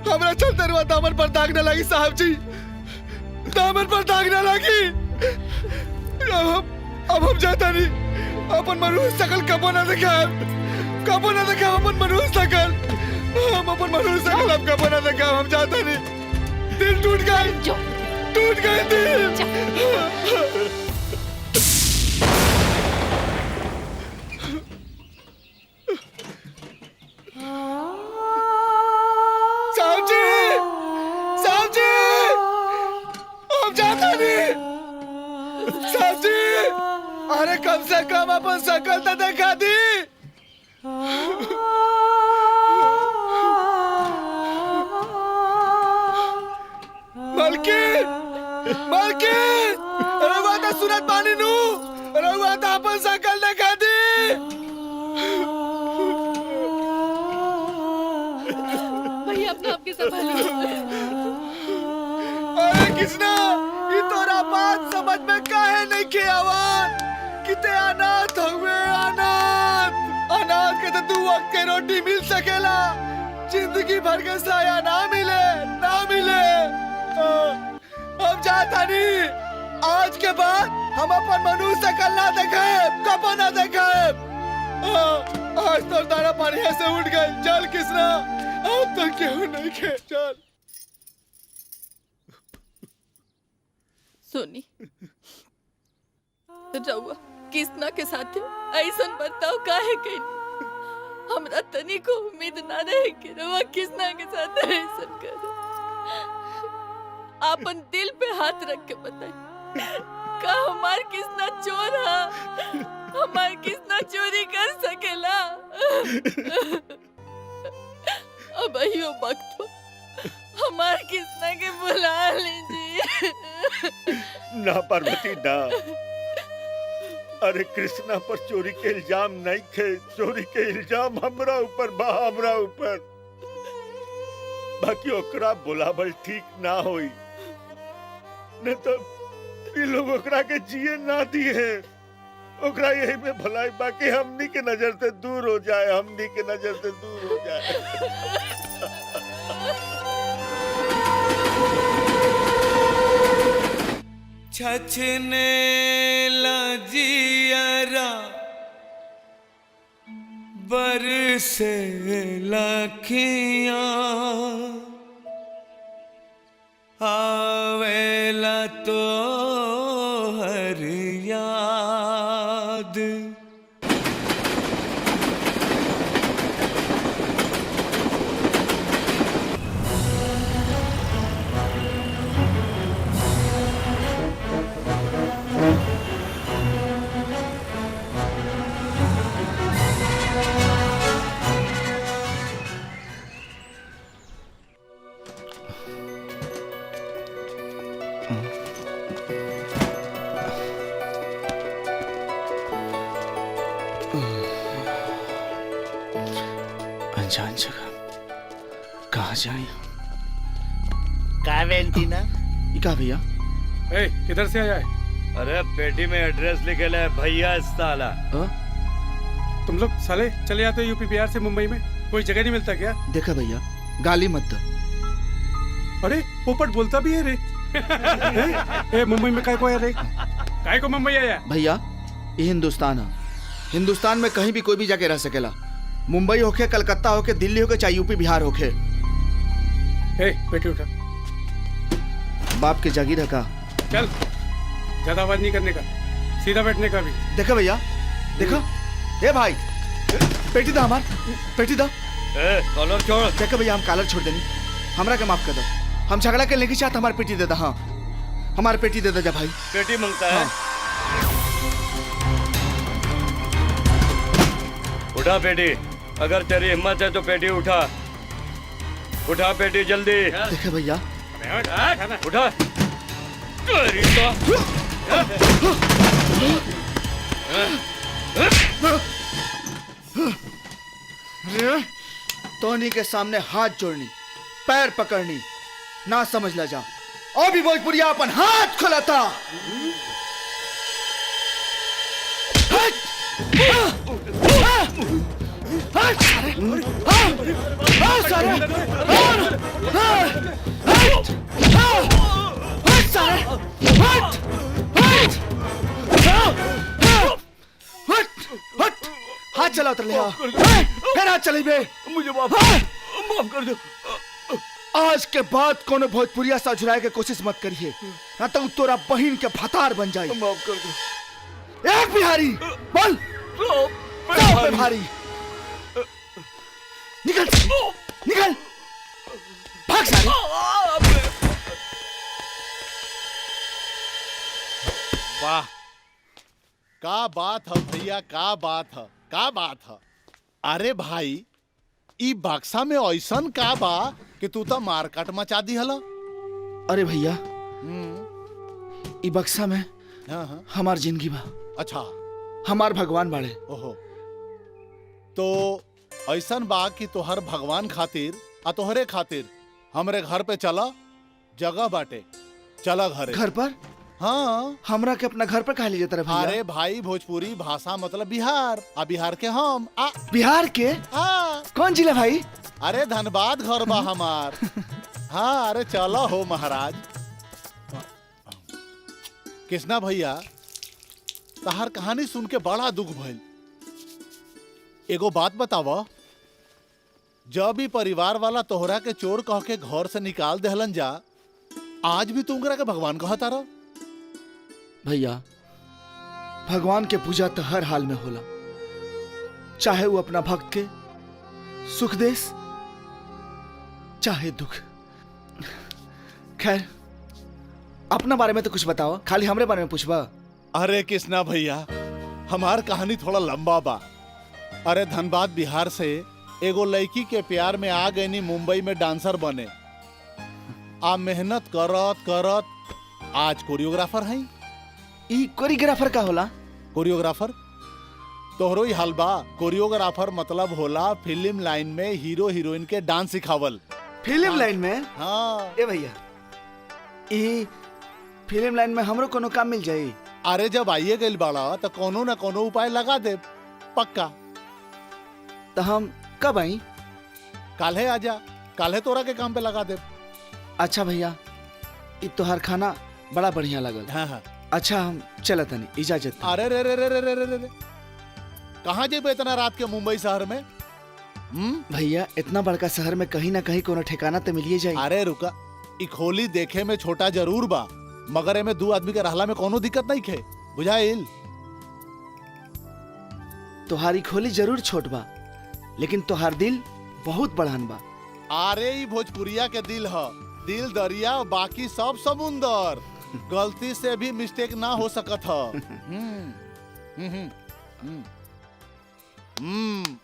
हमरा चलते हुआ दामन पर दाग न लगी। साहब जी, दामन पर दाग न लगी। अब हम जाता नहीं। अपन मनहूस शकल कबो न दिखाए, कबो न दिखाए अपन मनहूस शकल। हम अपन मनहूस शकल अब कबो न दिखाए। हम जाता नहीं। दिल टूट गए दिल। साहब जी, हम जाता नहीं। साहब जी, अरे कम से कम अपन शकल तो दिखा दी। मालकिन, रहुआ तो सुनत बानी नू, रहुआ तो अपन शकल दिखा दी। भैया अपने आप के संभालिए। अरे कृष्णा, ये तोरा बात समझ में काहे नहीं के आवाज? किते अनाथ हुए, अनाथ के तो 2 वक्त के रोटी मिल सकेला, जिंदगी भर के साया ना मिले। हम जाता नहीं। आज के बाद हम अपन मनुष्य शकल ना देखाए, कबो ना देखाए। आज तो दाना पानी से उठ गए। चल कृष्णा, अब तो क्यों नहीं खे। चल। सोनी, रउआ कृष्णा के साथ ऐसन बर्ताव काहे कइनी? हमरा तनी को उम्मीद ना रहे कि रउआ कृष्णा के साथ ऐसन करे। आपन दिल पे हाथ रख के बताई, का हमार कृष्णा चोर है? हमार कृष्णा चोरी कर सकेला? अब अहियो वक्त हो, हमार कृष्णा के बुला लीजिए। ना पार्वती ना। अरे कृष्णा पर चोरी के इल्जाम नहीं थे। चोरी के इल्जाम हमरा ऊपर बा, हमरा ऊपर। बाकी ओकरा बुलावल ठीक ना होई, न तो ये लोग ओकरा के जिए ना दिए। ओकरा यही में भलाई बाकी हमनी के नजर से दूर हो जाए, हमनी के नजर से दूर हो जाए। छछने लजियरा बरसे लखियां आवेला तो हर याद। अनजान जगह कहाँ जाए? का वेंटीना? का भैया? ए, किधर से आया है? अरे पेटी में एड्रेस लिखे ले भैया साला। तुम लोग साले चले जाते हो यूपी बिहार से मुंबई में, कोई जगह नहीं मिलता क्या? देखा भैया, गाली मत दो। अरे पोपट बोलता भी है रे। ए, मुंबई में काय को आया रे? काय को मुंबई आया? भैया ये हिंदुस्तान है, हिंदुस्तान में कहीं भी कोई भी जाके रह सकेला। मुंबई होके, कलकत्ता होके, दिल्ली होके, चाहे यूपी बिहार होके। ए, बेटी उठा। बाप के जागीर है का? चल, ज्यादा आवाज नहीं करने का, सीधा बैठने का भी। देखा भैया, देखा? ए भाई, पेटी दा हमार, पेटी दा। कॉलर छोड़। देखा भैया, हम कॉलर छोड़ देनी, हमरा के माफ कर दो। हम झगड़ा के लेके चाहते, हमारी पेटी दे दा। हाँ, हमारी पेटी दे दे जा भाई। पेटी मांगता है। उठा पेटी, अगर तेरी हिम्मत है तो पेटी उठा। उठा पेटी जल्दी। देखे भैया, उठा। टोनी के सामने हाथ जोड़नी, पैर पकड़नी ना समझ ला जा। अभी भोजपुरिया अपन हाथ खुलाता। हाथ चला उतर ले, फिर हाथ चली बे। मुझे माफ कर दो। आज के बाद कोनो भोजपुरिया सा झुराए के कोशिश मत करिए, ना तो तोरा बहन के भतार बन जाए। माफ कर दो। एक बिहारी बोल, सौ बिहारी निकल, निकल, भाग सारे। वाह, का बात है भैया, का बात है, का बात है। अरे भाई, ई बक्सा में ऐसन का बा कि तू तो मारकाट मचा दी हला। अरे भैया, ई बक्सा में हाँ। हमार जिंदगी बा। अच्छा, हमार भगवान बाड़े। ओहो, तो ऐसन बा कि तोहर भगवान खातिर आ तोहरे खातिर हमरे घर पे चला, जगह बाटे, चला घरे। घर पर? हाँ। हमरा के अपना घर पर कहा ले जाता रे भैया? अरे भाई, भोजपुरी भाषा मतलब बिहार, आ बिहार के हम बिहार के? हाँ। कौन जिला भाई? अरे धनबाद घर बा हमार। हाँ, अरे चलो हो महाराज। कृष्णा भैया, तहार कहानी सुन के बड़ा दुख भइल। एगो बात बतावा, जब भी परिवार वाला तोहरा के चोर कह के घर से निकाल देहलन जा, आज भी तुमरा के भगवान कहता रह? भैया, भगवान के पूजा तो हर हाल में होला, चाहे वो अपना भक्त के सुख देस चाहे दुख। खैर, अपना बारे में तो कुछ बताओ, खाली हमरे बारे में पूछबा? अरे कृष्णा भैया, हमार कहानी थोड़ा लंबा बा। अरे धनबाद बिहार से एगो लड़की के प्यार में आ गई मुंबई में डांसर बने। आ मेहनत करत करत आज कोरियोग्राफर हैं। ई कोरियोग्राफर का होला? कोरियोग्राफर तोहरो ही हाल बा। कोरियोग्राफर मतलब होला फिल्म लाइन में हीरो हीरोइन के डांस सिखावल। फिल्म लाइन में? हाँ। ए भैया, ई फिल्म लाइन में हमरो कोनो काम मिल जाई? अरे जब आइए गइल बाड़ा तो कोनो ना कोनो उपाय लगा दे पक्का। तो हम कब आई? काल्हे आजा, काल्हे तोरा के काम पे लगा दे। अच्छा भैया, इ तोहार खाना बड़ा बढ़िया लगल। हाँ हाँ। अच्छा हम चलत हनी, इजाजत। अरे रे रे रे रे रे रे रे कहाँ जेबे इतना रात के मुंबई शहर में? भैया इतना बड़का शहर में कहीं ना कहीं कोनो ठिकाना तो मिलिए जाए। अरे रुका, इ खोली देखे में छोटा जरूर बा, मगर एमे 2 आदमी के रहला में कोनो दिक्कत नहीं खे, बुझाइल? तोहारी खोली जरूर छोट बा, लेकिन तोहार दिल बहुत बड़ान बा। अरे ई भोजपुरिया के दिल ह, दिल दरिया बाकी सब समुंदर, गलती से भी मिस्टेक ना हो सकत ह।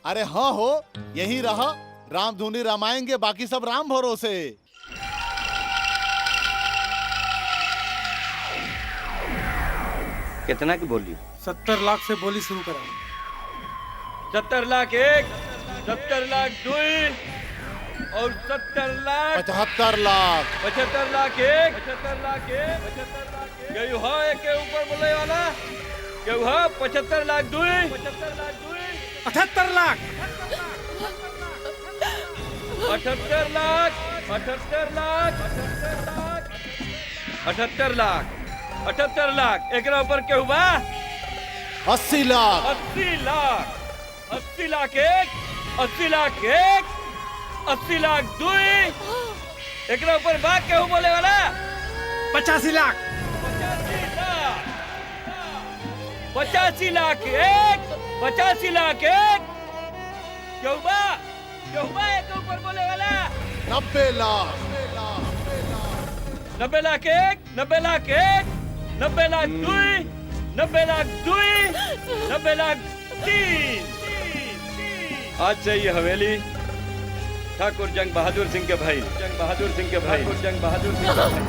अरे हाँ हो, यही रहा, राम धुनी रामायणगे, बाकी सब राम भरोसे। कितना की बोली? 70 लाख से बोली शुरू करा। 70 लाख एक, 70 लाख दुई और 70 लाख 75 लाख 75 लाख एक, 75 लाख एक, 75 लाख एक। केहू हा एक के ऊपर बोले वाला, केहू हा 75 लाख दुई, 75 लाख दुई, 78 लाख 78 लाख 78 लाख 78 लाख 78 लाख। एकरा ऊपर केहू बा 80 लाख 80 लाख 80 लाख एक, 80 लाख एक, 80 लाख दुई। एकरा ऊपर बा केहू बोले वाला 85 लाख 85 लाख एक, 85 लाख एक। केहू बा एक ऊपर बोले वाला 90 लाख 90 लाख एक, 90 लाख एक, 90 लाख दुई, 90 लाख दुई, 90 लाख तीन। आज से ये हवेली ठाकुर जंग बहादुर सिंह के भाई, जंग बहादुर सिंह के भाई, ठाकुर जंग बहादुर सिंह के भाई।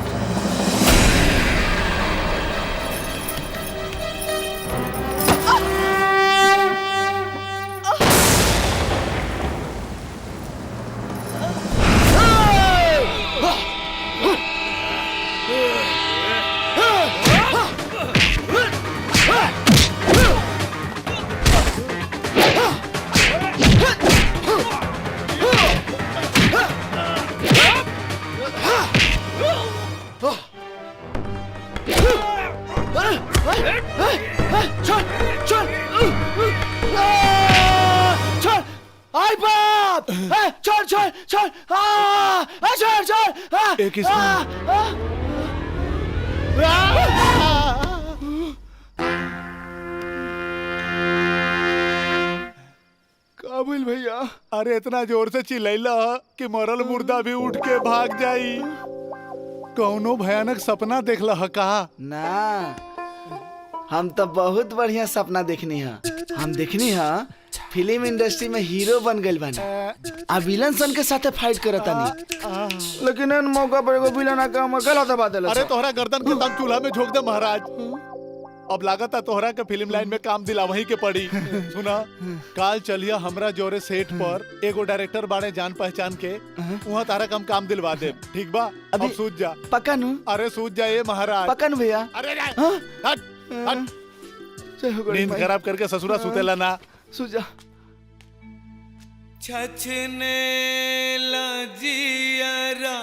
काबिल भैया, अरे इतना जोर से चिल्लैला कि मरल मुर्दा भी उठ के भाग जाई। कौनो भयानक सपना देखला ह का? ना, हम तो बहुत बढ़िया सपना देखनी है। हम देखनी है फिल्म इंडस्ट्री में हीरो बन गइल बानी, आ विलन सन के साथे फाइट करतानी, लेकिन इन मौका पर एगो विलन आके हम गलत बात देला। अरे तोहरा गर्दन के दम चूल्हा में झोंक दे महाराज। अब लागत है तोहरा के फिल्म लाइन में काम दिला वही के पड़ी। सुना, काल चलिया हमरा जोरे सेट पर, एगो डायरेक्टर बाड़े जान पहचान के, वहाँ तारा कम काम दिलवा दे, ठीक बा? अब सूझ जा। पक्का नु? अरे सूझ जा ये महाराज। पक्का नु भैया? अरे हट हट, नींद खराब करके ससुरा सुतेला ना। सूझ जा। छछने लजियरा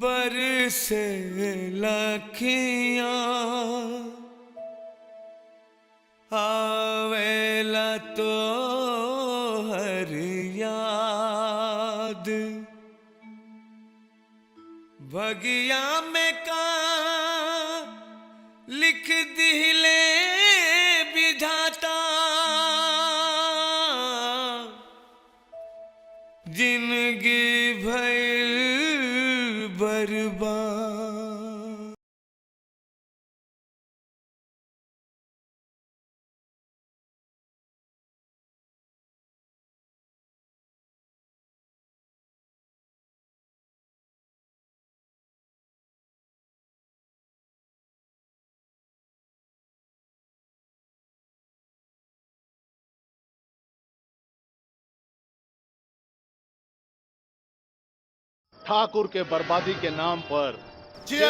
बरसे लखियां, आवेला तो हर याद, भगिया में का लिख दिले विधाता, जिंदगी भइल बर्बाद। ठाकुर के बर्बादी के नाम पर जय।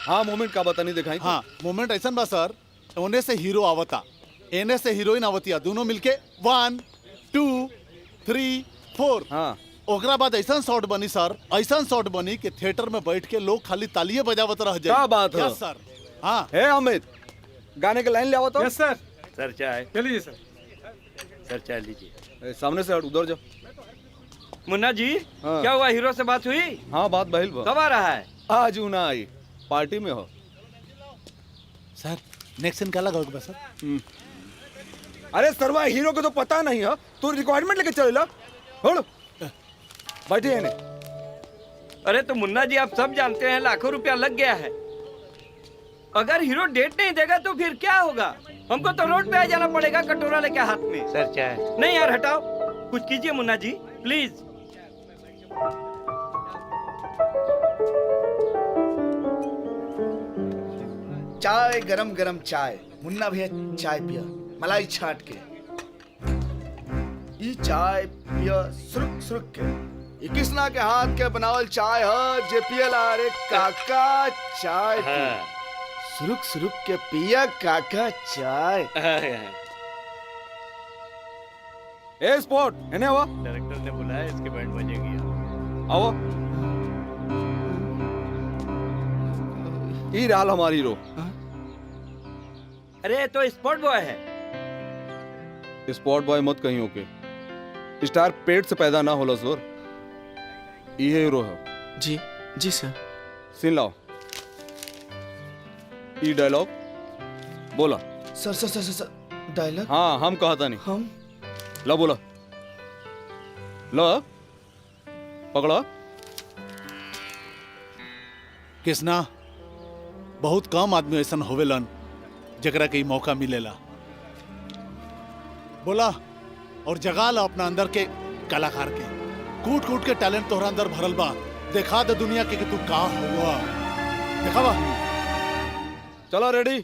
हाँ मोमेंट का बता नहीं दिखाई। हाँ मोमेंट ऐसा बा सर, ओने से हीरो आवता, एने से हीरोइन आवतिया, दोनों मिलके 1 2 3 4। हाँ ओकरा बाद ऐसा शॉट बनी सर, ऐसा शॉट बनी कि थिएटर में बैठ के लोग खाली तालिये बजावत रह जाए। क्या बात है यस सर। हाँ हे अमित, गाने के लाइन ले आओ तो। यस सर। सर चाय चलिए सर। सर चाय लीजिए। सामने से हट, उधर जाओ। मुन्ना जी हाँ। क्या हुआ, हीरो से बात हुई? हाँ बात बहिल बा। कब आ रहा है? आज ऊ ना आई, पार्टी में हो। सर नेक्स्ट सीन क्या लगा होगा सर? अरे सरवा हीरो को तो पता नहीं है, तू रिक्वायरमेंट लेके चलेला। होड़ बैठिए ने। अरे तो मुन्ना जी आप सब जानते हैं लाखों रुपया लग गया है। अगर हीरो डेट नहीं देगा तो फिर क्या होगा? हमको तो रोड पे आ जाना पड़ेगा कटोरा लेके हाथ में। सर चाय नहीं यार, हटाओ, कुछ कीजिए मुन्ना जी प्लीज। चाय गरम गरम चाय। मुन्ना भैया चाय पिया मलाई छाट के। ई चाय पिया सुरुक सुरुक के। ई कृष्णा के हाथ के बनावल चाय है जे पियला रे काका चाय पी। सुरुक सुरुक के पिया काका चाय। ए स्पॉट एने आवा। डायरेक्टर ने बुलाया, इसके बैंड बजेगी। आओ। ई रहल हमारी हीरो। अरे तो स्पॉट बॉय है। स्पॉट बॉय मत कहीं ओके, स्टार पेट से पैदा ना होला सर। ये हीरो है। जी जी सर। सीन लाओ। ई डायलॉग बोला। सर सर सर सर डायलॉग। हाँ हम कहा था नहीं। हम ला बोला। ला पकड़ा। कृष्णा बहुत कम आदमी ऐसा होवेलन जगरा के मौका मिलेला। बोला और जगा ला अपना अंदर के कलाकार के। कूट कूट के टैलेंट तोहरा अंदर भरल बा। दिखा दे दुनिया के कि तू का हुआ। दिखावा। चलो रेडी।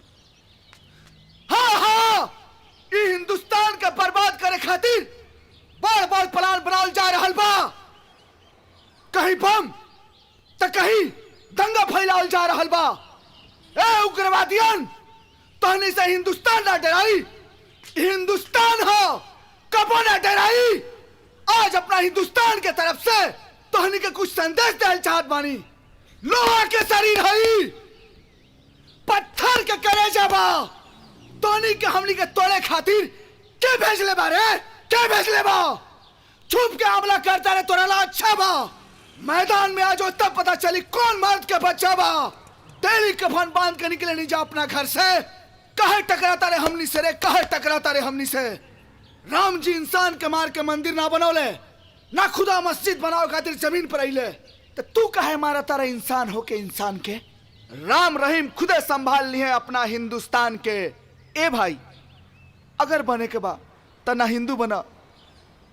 हाँ हाँ, ई हिंदुस्तान के बर्बाद करे खातिर बड़ बड़ प्लान बनावल जा रहल बा। कहीं बम तो कहीं दंगा फैलावल जा रहल बा। ए उग्रवादियन, तहनी से हिंदुस्तान ना डराई। हिंदुस्तान हो, कबो ना डराई। आज अपना हिंदुस्तान के तरफ से तहनी के कुछ संदेश देल चाहत बानी। लोहा के शरीर हई, पत्थर के कलेजा बा। तहनी के हमनी के तोड़े खातिर के भेजले बारे? के भेजले बा? छुप के हमला करता रे तोरा ला अच्छा बा। मैदान में आज तब पता चली कौन मर्द के बच्चा बा। तेली कफन बांध के निकले नहीं जा अपना घर से। कहे टकराता रे हमनी से रे, कहे टकराता रे हमनी से। राम जी इंसान के मार के मंदिर ना बनौले, ना खुदा मस्जिद बनाओ खातिर जमीन पर आइले। तो तू कहे मारा तारा इंसान हो के इंसान के? राम रहीम खुदे संभाल ली है अपना हिंदुस्तान के। ए भाई, अगर बने के बा तो ना हिंदू बना,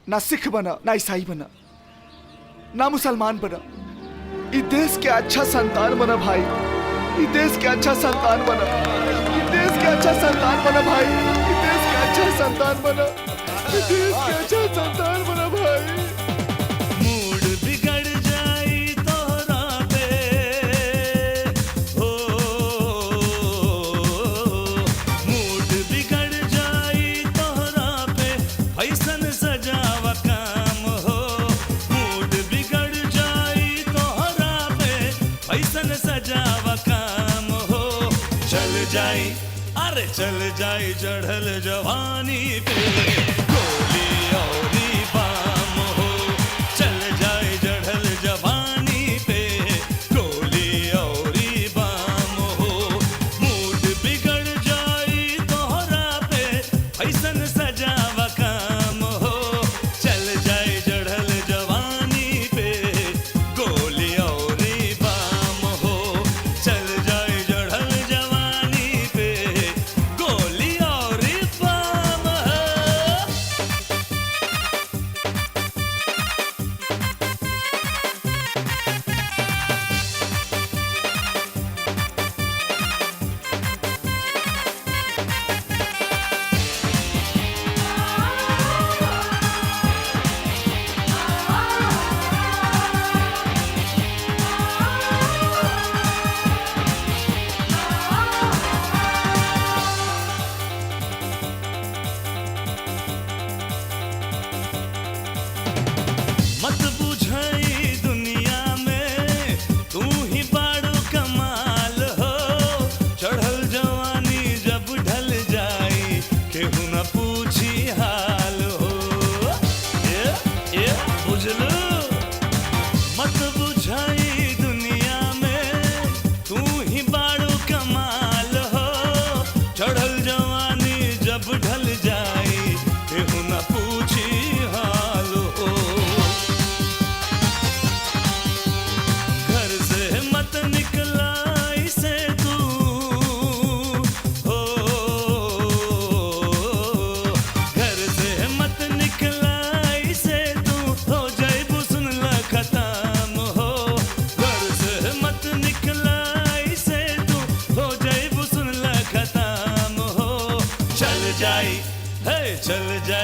ना सिख बना, ना ईसाई बना, ना मुसलमान बना। इस देश के अच्छा संतान बना भाई। इस देश के अच्छा संतान बना। इस देश के अच्छा संतान बना भाई। इस देश के अच्छा संतान बना। इस देश के अच्छा संतान बना भाई। मूड बिगड़ जाई तोहरा पे, हो मूड बिगड़ जाई तोहरा पे, ऐसन सजावा काम हो। मूड बिगड़ जाई तोहरा पे, ऐसन सजावा काम हो। चल जाई, अरे चल जाई चढ़ल जवानी पे, गोली औरी बाम हो। चल जाए चढ़ल जवानी पे, गोली औरी बाम हो। मूड बिगड़ जाई तोहरा पे, ऐसन सजावा काम हो। चल जाए चढ़ल जवानी पे, गोली औरी बाम हो। चल जाए चढ़ल जवानी पे, गोली औरी बाम हो।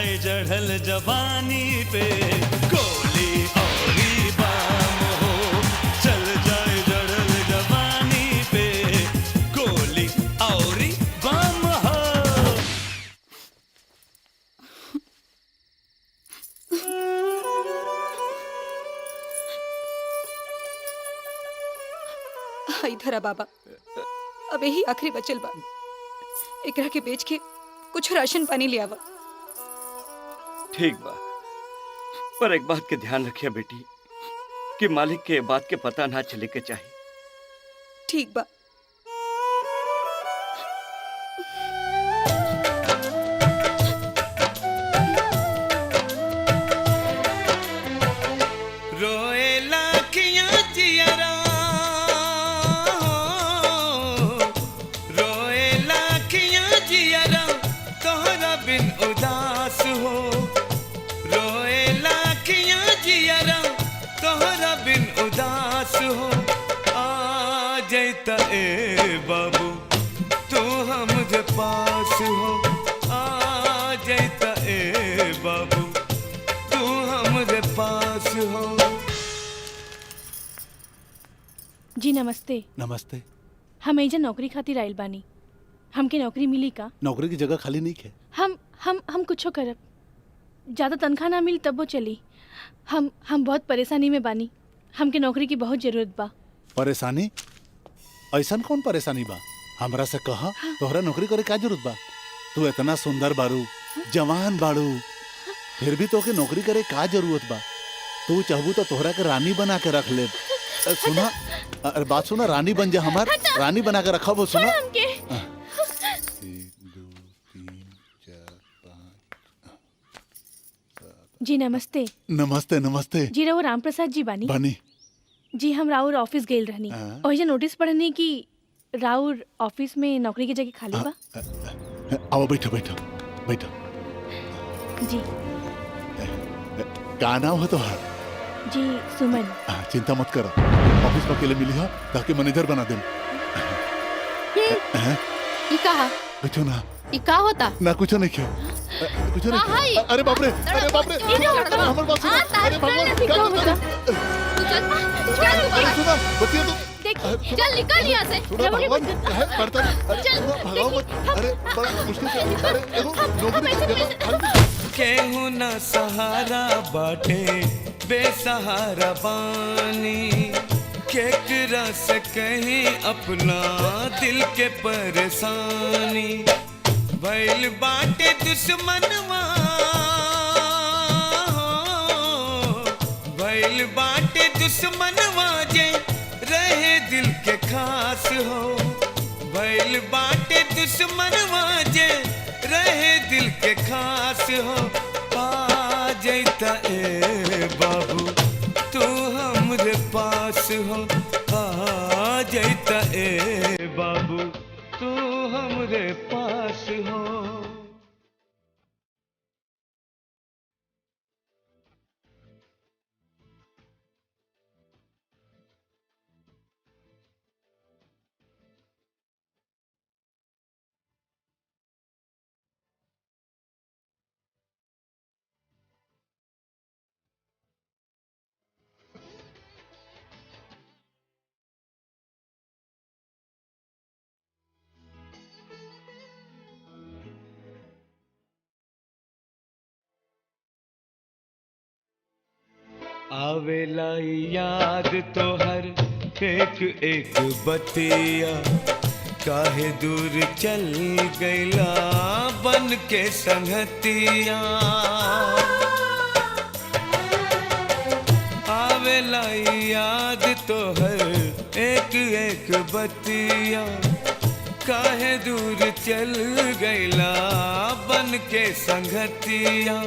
जाए जढ़ल जवानी पे गोली औरी बाम हो, चल जाए जढ़ल जवानी पे गोली औरी बाम हो। इधर आ बाबा, अब यही आखिरी बचल बा, एकरा के बेच के कुछ राशन पानी ले आवा। ठीक बा, पर एक बात के ध्यान रखिए बेटी कि मालिक के बात के पता ना चले के चाहिए। ठीक बा। रोए लाखियां जियरा, रोए लाखियां जियरा तोहरा बिन उदास हो, रोए लाखियां जियरा तोहरा बिन उदास हो। आ जैता ए बाबू तू हमरे पास हो, आ जैता ए बाबू तू हमरे पास हो। जी नमस्ते। नमस्ते। हम एजा नौकरी खातिर आइल बानी, हमके नौकरी मिली का? नौकरी की जगह खाली नहीं है। हम कुछो करब, ज्यादा तनख्वाह ना मिली तब वो चली। हम बहुत परेशानी में बानी, हमके नौकरी की बहुत जरूरत बा। परेशानी? ऐसा कौन परेशानी बा? हमरा से कहा, तोहरा नौकरी करे का जरूरत बा? तू इतना सुंदर बारू, जवान बारू, फिर भी तोके नौकरी करे का जरूरत बा? तू चाहबू तो तोहरा के रानी बना के रख ले। सुना, अरे बात सुना, रानी बन जा हमार, रानी बना के रखा वो। सुना, जी नमस्ते। नमस्ते नमस्ते। जी राउर राम प्रसाद जी बानी? बानी। जी हम राउर ऑफिस गेल रहनी और ये नोटिस पढ़नी कि राउर ऑफिस में नौकरी की जगह खाली बा। आओ बैठो बैठो बैठो। जी का नाम हो तोहार? जी सुमन। चिंता मत करो, ऑफिस में अकेले मिली हो ताकि मैनेजर बना दे। ई कहा? कुछ ना। ई का होता? ना कुछ नहीं क्यों? कुछ नहीं। अरे बाप रे, अरे बाप रे, हमारे पास अरे भगवान क्या होता? तू चल सुना, बतिया तो देख, चल निकल यहाँ से। सुना भगवान है पड़ता। अरे भगाओ मत, अरे बड़ा मुश्किल से, अरे देखो नौकरी की जगह केहू न सहारा बाटे बेसहारा बानी, केकरा से कहीं अपना दिल के परेशानी। भइल बाटे दुश्मनवा, भइल बाटे दुश्मनवा जे रहे दिल के खास हो, भइल बाटे दुश्मनवा जे रहे दिल के खास हो। आ जैता ए बाबू तू हमरे पास हो, आ जैता ए बाबू तू हमरे पास हो। आवेला याद तो हर एक एक बतिया, काहे दूर चल गईला बन के संगतिया। आवेला याद तो हर एक एक बतिया, काहे दूर चल गईला बन के संगतिया।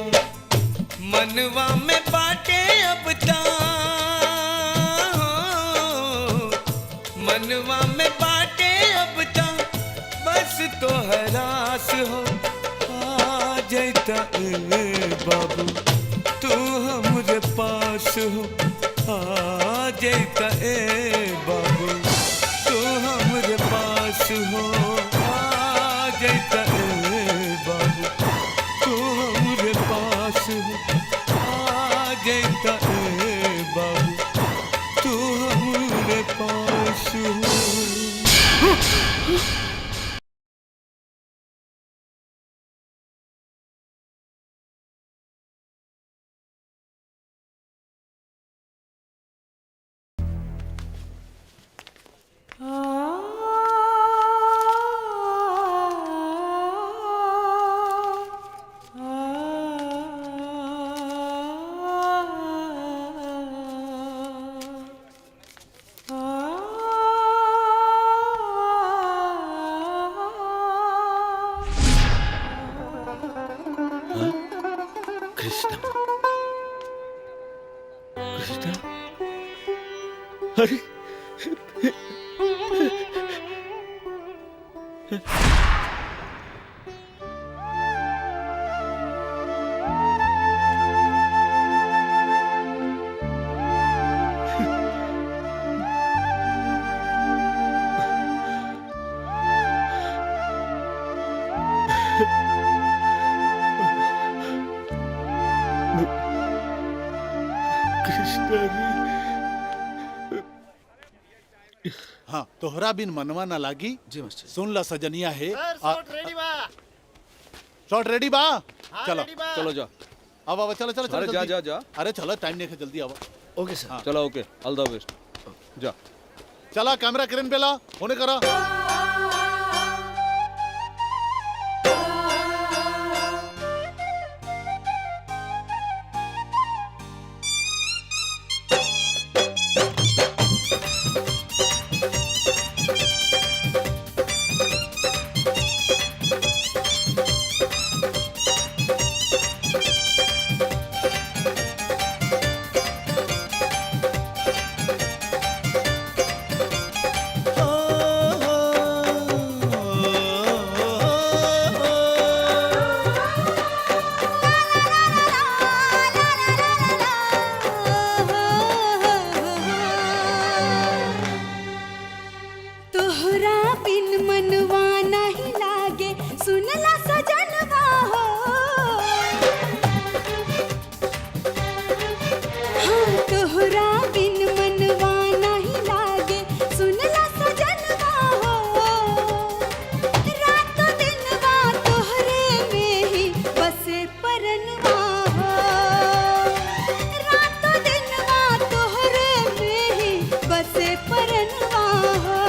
मनवा में बाटे अब ता, मनवा में बाटे अब ता, बस तो हरास हो। आ जैता ए बाबू तू हमरे पास हो, आ जैता ए बाबू तू हमरे पास हो, आ जैता ए बाबू तू हमरे पास। कृष्णा कृष्णा अरे हाँ तोहरा बिन मनवा ना लागी जी मास्टर सुन ला सजनिया है शॉट रेडी बा चलो चलो जा अब अब चलो चलो अरे चलो जा जल्दी। जा जा अरे चलो टाइम नहीं है जल्दी आओ ओके सर चलो ओके ऑल द बेस्ट जा चला कैमरा क्रेन पे ला होने करा तोहरा बिन मनवा नहीं लागे सुनला सजनवा हो हाँ तोहरा बिन मनवा नहीं लागे सुनला सजनवा हो रात दिनवा तोहरे में ही बसे परनवा हो रात दिनवा तोहरे में ही बसे परनवा हो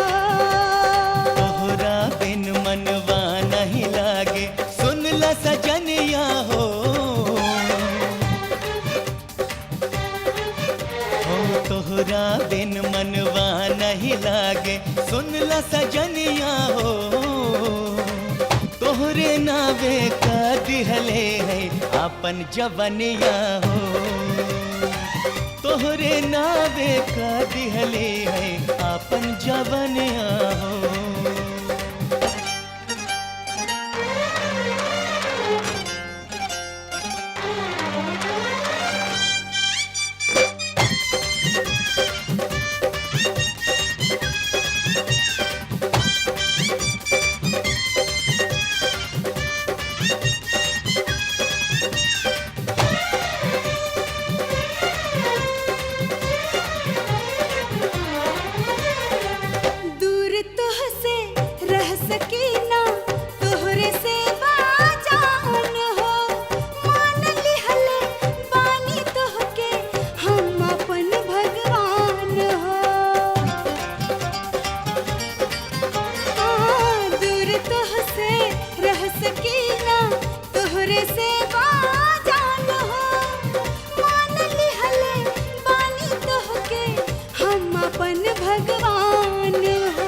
तोहरा बिन मनवा नहीं लागे सुन ला सजनिया हो तोहरा बिन मनवा नहीं लागे सुन ला सजनिया हो तोहरे नावे का दिहले है आपन जवनिया हो तोहरे नावे का दिहले है आपन जवनिया हो दूर तुहसे रह सकी ना तोहरे से बाजान हो मान लिहले बानी तोहके हम अपन भगवान हो दूर तुहसे रह सकी ना तोहरे से बाजान हो मान लिहले बानी तोहके हम अपन भगवान हो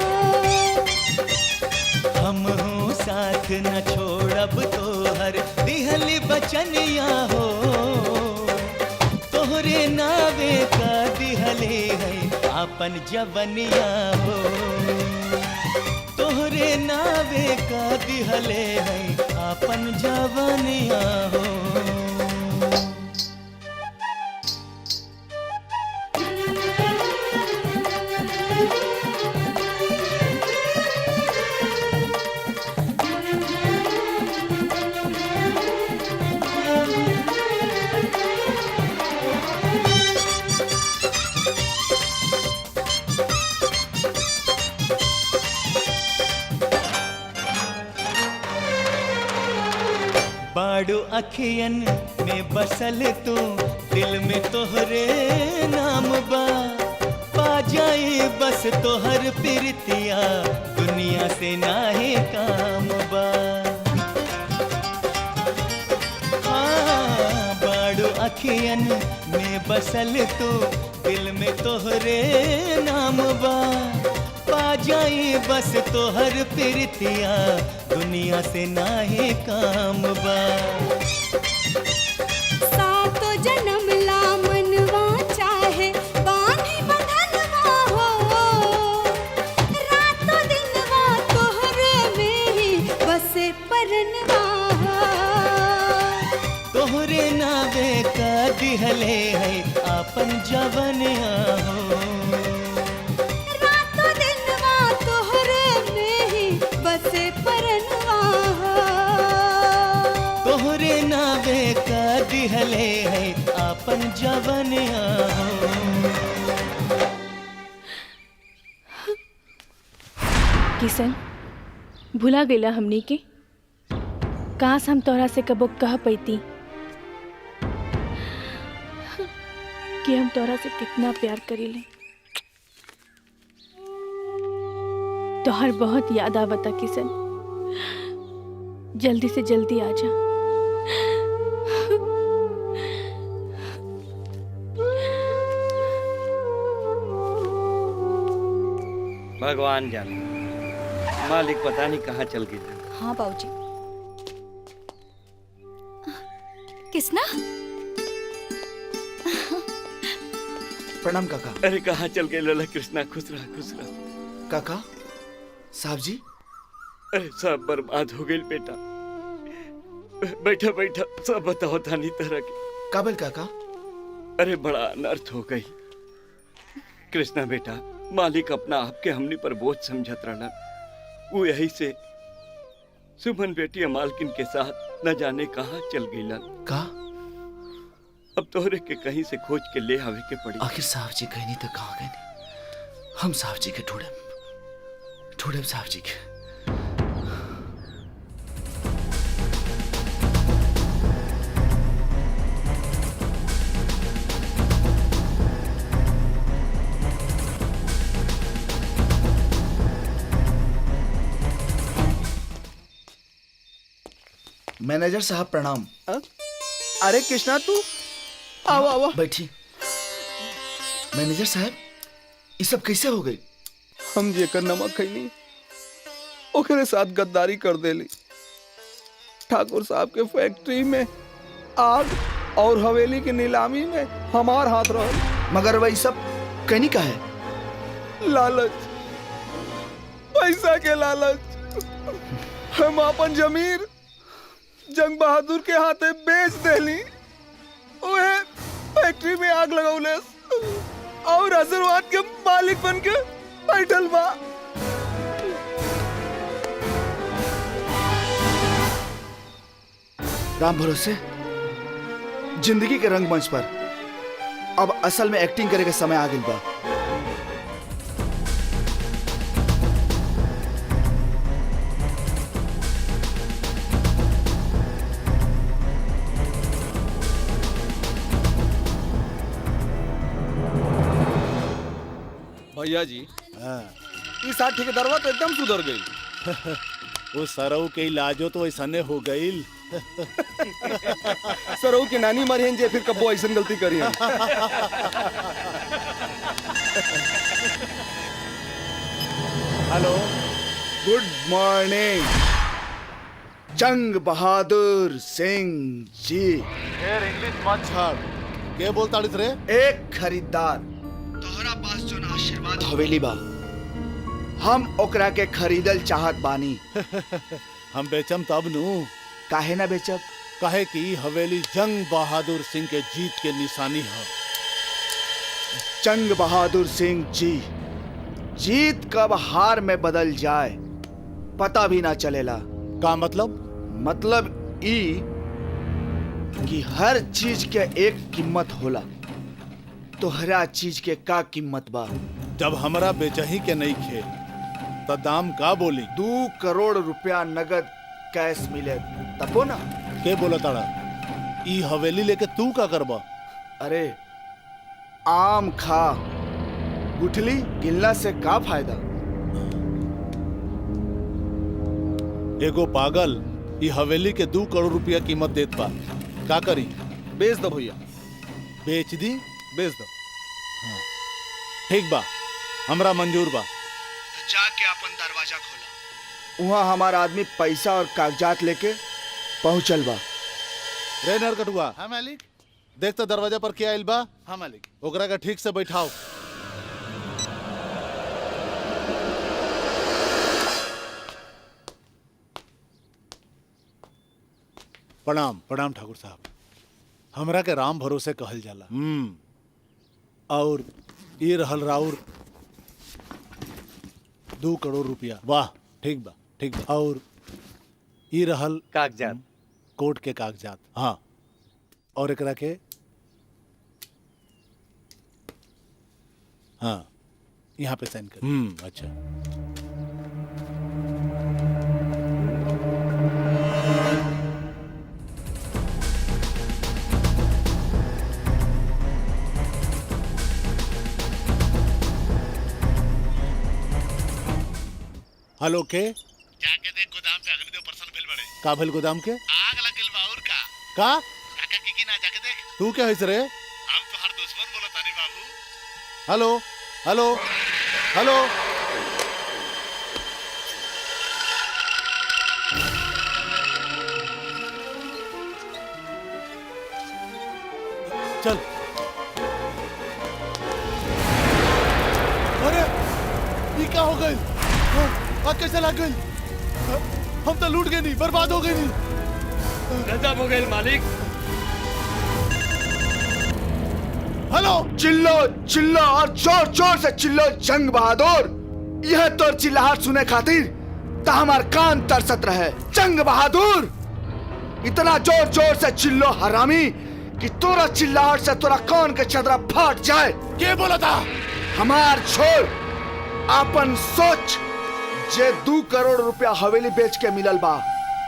हम हूँ साथ न छोड़ब तोहर दिहली बचनिया हो तोहरे नावे का दिहले है आपन जवनिया हो तोहरे नावे का दिहले है आपन जवनिया हो बाड़ू अखियन में बसल तू दिल में तोहरे नाम बा पा जाए बस तोहर प्रीतिया दुनिया से नाहे काम बा हाँ, बाड़ू अखियन में बसल तू दिल में तोहरे नाम बा पा जाए बस तोहर प्रीतिया दुनिया से नाहे काम बा नावे का दिहले है आपन जवनिया हो रातों दिनवा तोहरे में ही बसे परनवा तोहरे नावे का दिहले है आपन जवनिया हो किशन भुला गईला हमनी के काश हम तोहरा से कबो कह पैती कि हम तोहरा से कितना प्यार करीले। तोहर बहुत याद आवता किशन, जल्दी से जल्दी आ जा। भगवान जाने मालिक पता नहीं कहाँ चल गई। हाँ बाबूजी। किसना? प्रणाम काका। अरे कहाँ चल गए लला कृष्णा, खुश रहा खुश रहा। काका साहब जी। अरे सब बर्बाद हो गई बेटा। बैठा बैठा सब बताओ थानी तरह के। काबिल काका। अरे बड़ा अनर्थ हो गई कृष्णा बेटा। मालिक अपना आपके हमनी पर बोझ समझत रहना। वो यही से सुमन बेटी मालकिन के साथ न जाने कहाँ चल गई। का? अब तोहरे के कहीं से खोज के ले आवे के पड़ी। आखिर साहब जी कहीं तक कहाँ गए? हम साहब जी के ढूंढे साहब जी के। मैनेजर साहब प्रणाम। अरे कृष्णा तू आओ आओ बैठी। मैनेजर साहब ये सब कैसे हो गई? हम जेकर नमक खैनी ओकरे साथ गद्दारी कर देली। ठाकुर साहब के फैक्ट्री में आग और हवेली की नीलामी में हमार हाथ रहा। मगर वही सब कहनी का है? लालच, पैसा के लालच। हम अपन जमीर जंग बहादुर के हाथे बेच देली। ओए फैक्ट्री में आग लगौले और आशीर्वाद के मालिक बन के बैठल बा। राम भरोसे जिंदगी के रंगमंच पर अब असल में एक्टिंग करे के समय आ गइल बा। भैया जी इस साथ ठेकेदारवा तो एकदम सुधर गई। वो सरऊ के इलाजो तो ऐसने हो गई। सरऊ की नानी मरी जे फिर कबो ऐसा गलती करी। हेलो गुड मॉर्निंग जंग बहादुर सिंह जी। इंग्लिश मत छाड़। के बोलता रे? एक खरीदार तोहरा पास जो आशीर्वाद हवेली बा, हम ओकरा के खरीदल चाहत बानी। हम बेचम तब नु। काहे ना बेचब? काहे कि हवेली जंग बहादुर सिंह के जीत के निशानी है। जंग बहादुर सिंह जी, जीत कब हार में बदल जाए पता भी ना चलेला। का मतलब? मतलब ई कि हर चीज के एक कीमत होला। तोहरा चीज के का कीमत बा? जब हमरा बेचही के नहीं खे तो दाम का बोली? 2 करोड़ रुपया नगद कैश मिले तबो ना। के बोला ताड़ा? ई हवेली लेके तू का करबा? अरे आम खा, गुठली गिलना से का फायदा? एगो पागल ई हवेली के 2 करोड़ रुपया कीमत देत बा। का करी? बेच दो भैया। बेच दी? बेच दो। हाँ। ठीक बा, हमरा मंजूर बा। जाके अपन दरवाजा खोला। वहाँ हमारा आदमी पैसा और कागजात लेके पहुंचल बा। रे नरकटुआ। हाँ मालिक। देख तो दरवाजा पर क्या आइल बा? हाँ मालिक। ओकरा का ठीक से बैठाओ। प्रणाम प्रणाम ठाकुर साहब। हमरा के राम भरोसे कहल जाला। और ये रहल राउर 2 करोड़ रुपया। वाह, ठीक बा, ठीक बा। और ये रहल कागजात, कोर्ट के कागजात। हाँ, और एकरा के हाँ यहाँ पे साइन कर। अच्छा। हेलो के जाके देख गोदाम पे अग्निदेव प्रसन्न भेल बड़े। का भेल गोदाम के? आग लगल बा और का? का काका की ना जाके देख। तू क्या है रे? हम तो हर दुश्मन बोलत तानी बाबू। Hello hello hello. चल। अरे ये क्या हो गई? आग कैसे लग गई? हम तो लूट गए नहीं, बर्बाद हो गए नहीं। गजब हो गए मालिक। हेलो, चिल्लो चिल्लो और जोर जोर से चिल्लो जंग बहादुर। यह तोर चिल्लाहट सुने खातिर ता हमार कान तरसत रहे। जंग बहादुर, इतना जोर जोर से चिल्लो हरामी कि तोरा चिल्लाहट से तोरा कान के चदरा फाट जाए। के बोला था? हमार छोड़ अपन सोच। जे 2 करोड़ रुपया हवेली बेच के मिलल बा,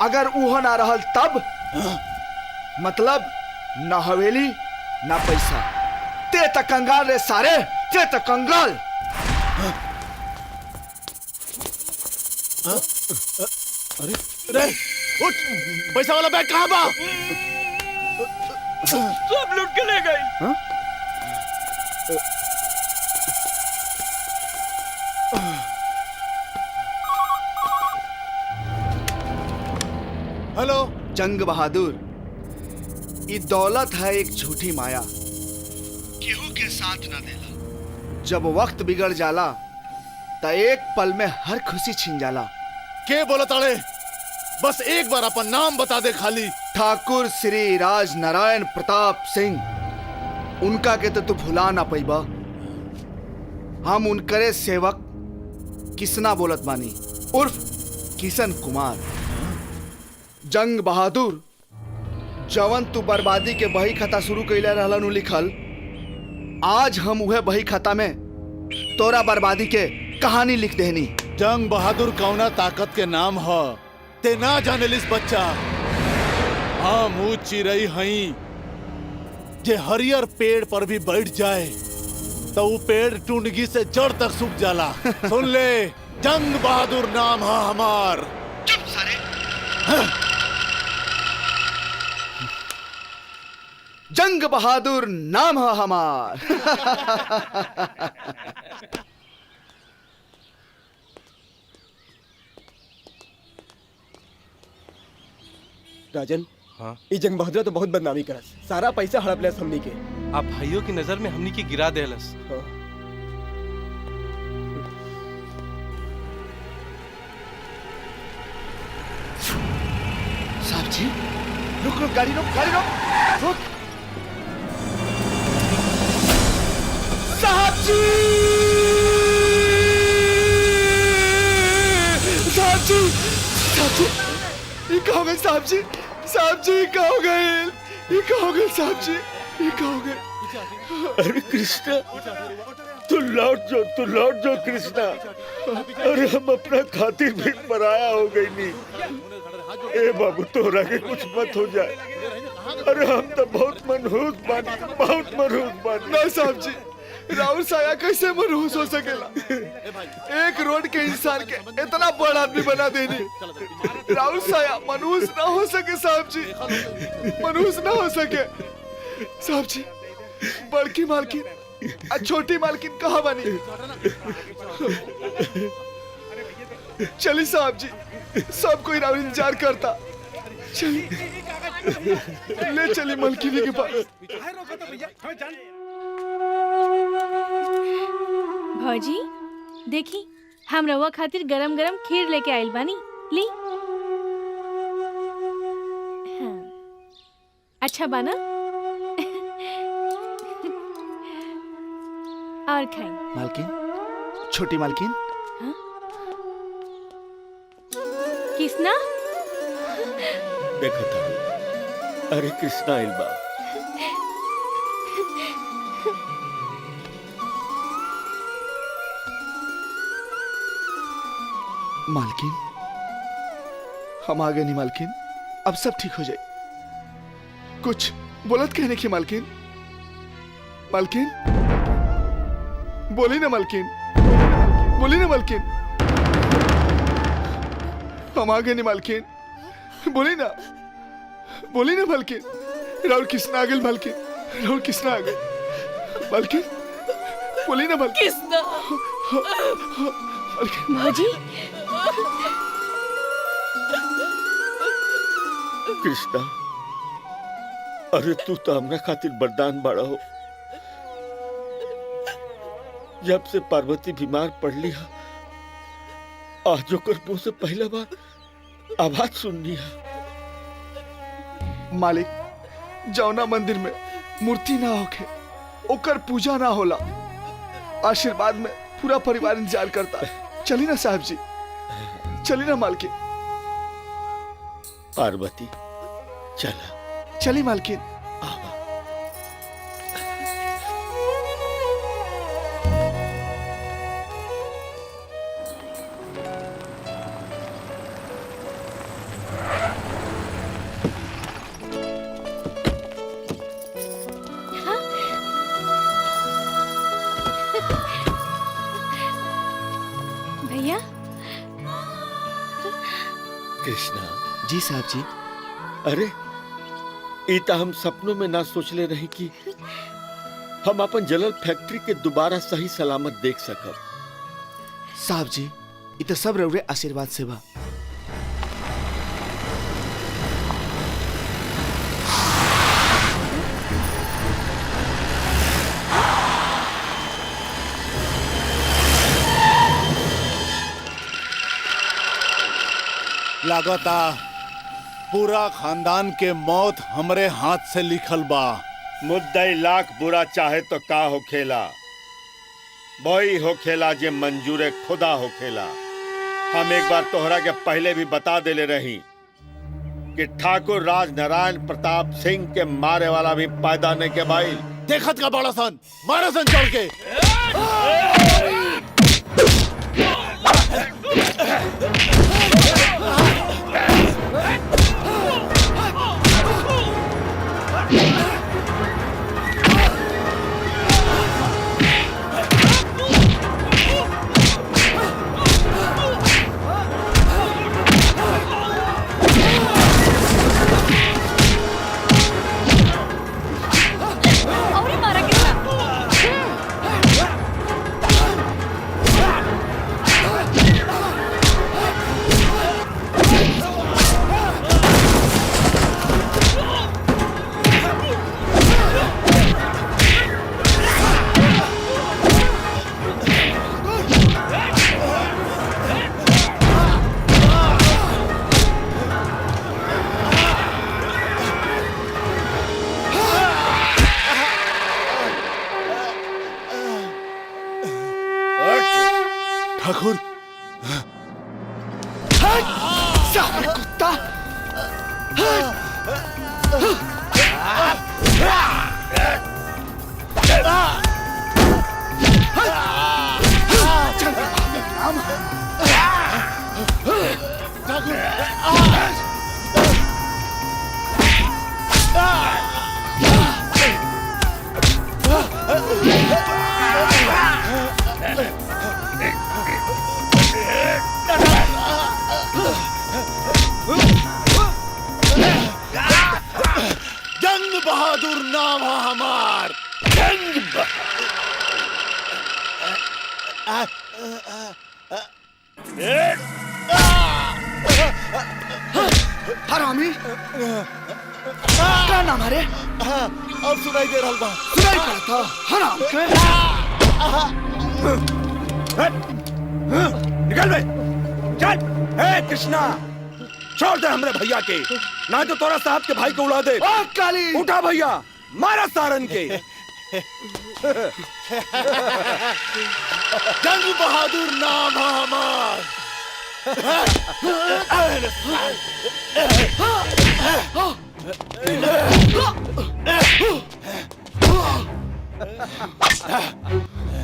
अगर उहो ना रहल तब मतलब ना हवेली ना पैसा। ते तक कंगाल रे सारे, ते तक कंगाल। अरे रे उठ, पैसा वाला बैग कहाँ बा? सब लूट के ले गए। हेलो जंग बहादुर, ये दौलत है एक झूठी माया, केहू के साथ ना देला। जब वक्त बिगड़ जाला तो एक पल में हर खुशी छिन जाला। के बोला ताड़े? बस एक बार अपन नाम बता दे खाली। ठाकुर श्री राज नारायण प्रताप सिंह। उनका के तो तू भुला ना पैबा। हम उनकरे सेवक किसना बोलत बानी, उर्फ किशन कुमार। जंग बहादुर, जवन तू बर्बादी के बही खाता शुरू कैले रहलन लिखल, आज हम उहे बही खाता में तोरा बर्बादी के कहानी लिख देनी। जंग बहादुर कौना ताकत के नाम है ते ना जाने लिस बच्चा। हम ऊ चिरई हई जे हरियर पेड़ पर भी बैठ जाए तो वो पेड़ टुंडगी से जड़ तक सूख जाला। सुन ले, जंग बहादुर नाम है हमार। चुप सारे। जंग बहादुर नाम है हमार। राजन, हाँ? ये जंग बहादुर तो बहुत बदनामी करस। सारा पैसा हड़प लेस हमनी के। आप भाइयों की नजर में हमनी के गिरा देलस। हाँ। साहब जी, रुक रुक, गाड़ी रोक, गाड़ी रोक, रुक। साहब जी, साहब जी, साहब जी, ये क्या हो गए साहब जी? साहब जी ये क्या हो गए? ये क्या हो गए साहब जी? ये क्या हो गए? अरे कृष्णा, तू लौट जाओ कृष्णा। अरे हम अपना खातिर भी पराया हो गई नहीं। ए बाबू, तोरा के कुछ मत हो जाए। अरे हम तो बहुत मनहूस बानी। ना साहब जी, राहुल साया कैसे मनहूस हो सकेला? एक रोड के इंसान के इतना बड़ा आदमी बना देनी। राहुल साया मनहूस ना हो सके साहब जी, मनहूस ना हो सके साहब जी। बड़की मालकिन और छोटी मालकिन कहाँ बनी? चली साहब जी, सब कोई राहुल इंतजार करता। चली ले चली मालकिनी के पास। भौजी देखी, हम रवा खातिर गरम गरम खीर लेके आइल बानी, ली। हाँ। अच्छा बाना? और खाई। मालकिन, छोटी मालकिन। किसना? देखो था, अरे कृष्णा इल्बा। मालकिन, हम आ गए नहीं मालकिन, अब सब ठीक हो जाए। कुछ बोलत कहने की मालकिन। मालकिन, बोली ना मालकिन, बोली ना मालकिन। हम आ गए नहीं मालकिन, बोली ना, बोली ना मालकिन। राहुल किसना आ गए मालकिन, राहुल किसना आ गए मालकिन, बोली ना मालकिन। किसना? भौजी, कृष्णा, अरे तू तो हमरा खातिर वरदान बड़ा हो। जब से पार्वती बीमार पड़ लिया, आज ओकर मुंह से पहला बार आवाज सुननी है। मालिक, जौना मंदिर में मूर्ति ना होके ओकर पूजा ना होला, आशीर्वाद में पूरा परिवार इंतजार करता है। चली ना साहब जी, चली ना मालकिन। पार्वती, चला। चली मालकिन। भैया। कृष्णा। जी साहब जी। अरे इता हम सपनों में ना सोच ले रही कि हम अपन जलल फैक्ट्री के दोबारा सही सलामत देख सकब। साहब जी, इ तो सब रउरे आशीर्वाद से बा। लागता पूरा खानदान के मौत हमरे हाथ से लिखल बा। मुद्दई लाख बुरा चाहे तो का हो खेला, वही हो खेला जे मंजूरे खुदा हो खेला। हम एक बार तोहरा के पहले भी बता देले रही कि ठाकुर राज नारायण प्रताप सिंह के मारे वाला भी पैदा नहीं के भाई। देखत का बड़ा सन, मारा सन चढ़ के। ठाकुर, साला कुत्ता। जंग बहादुर नाम है हमार। जंग हरामी, क्या नाम है? अब सुनाई दे रहा बा। सुनाई पड़ता हराम के। निकल बे, चल। ए कृष्णा, छोड़ दे हमरे भैया के, ना तो तोरा साहब के भाई को उड़ा दे। काली, उठा भैया, मारा सारन के। जंग बहादुर नाम है हमार।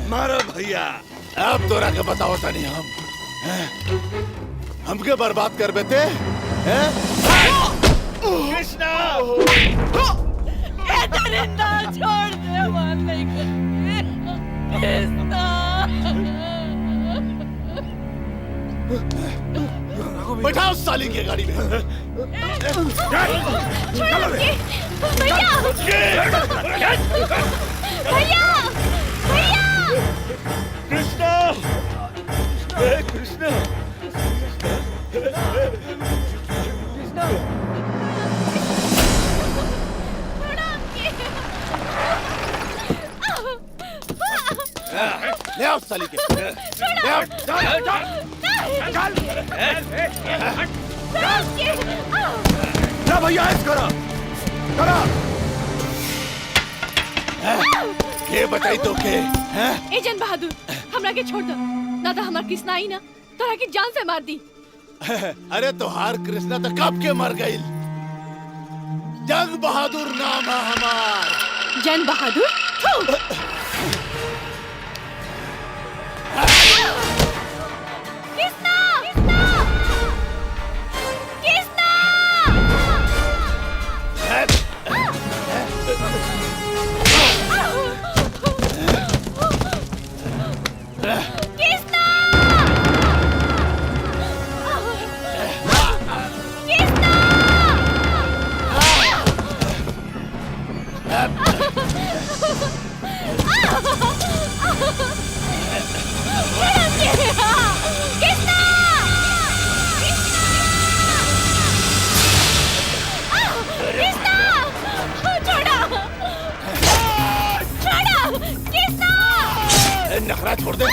मारो भैया। अब तोरा के बताओ तनी हमके बर्बाद कर बेते कृष्णा दरिंदा छोड़ दे, मार नहीं कर कृष्णा। बैठाओ साली के गाड़ी में। भैया भैया भैया कृष्णा कृष्णा ले आओ साली के। ले आओ। ना भैया ऐस करो करो। ये बताई तो के एजेंट बहादुर हमरा के छोड़ दो, ना तो हमार कृष्णा आई ना तोरा की जान से मार दी। अरे तोहार कृष्णा तो कब के मर गई। जंग बहादुर नाम है हमार। जंग बहादुर कृष्णा कृष्णा कृष्णा नखरा छोड़ दे।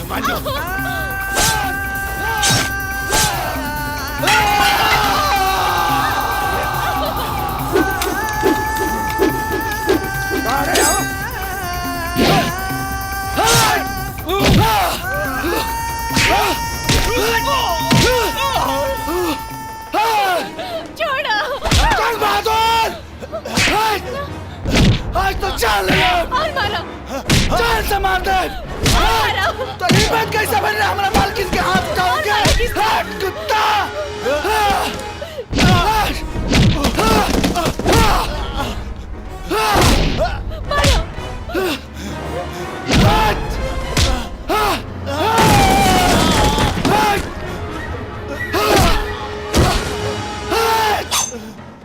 मान जाओ। जंग बहादुर आज तो चल और मारा। जान से मार दे। तो हिम्मत कैसे बन रहा हमारा मालकिन के हाथ उठाओगे? हट कुत्ता।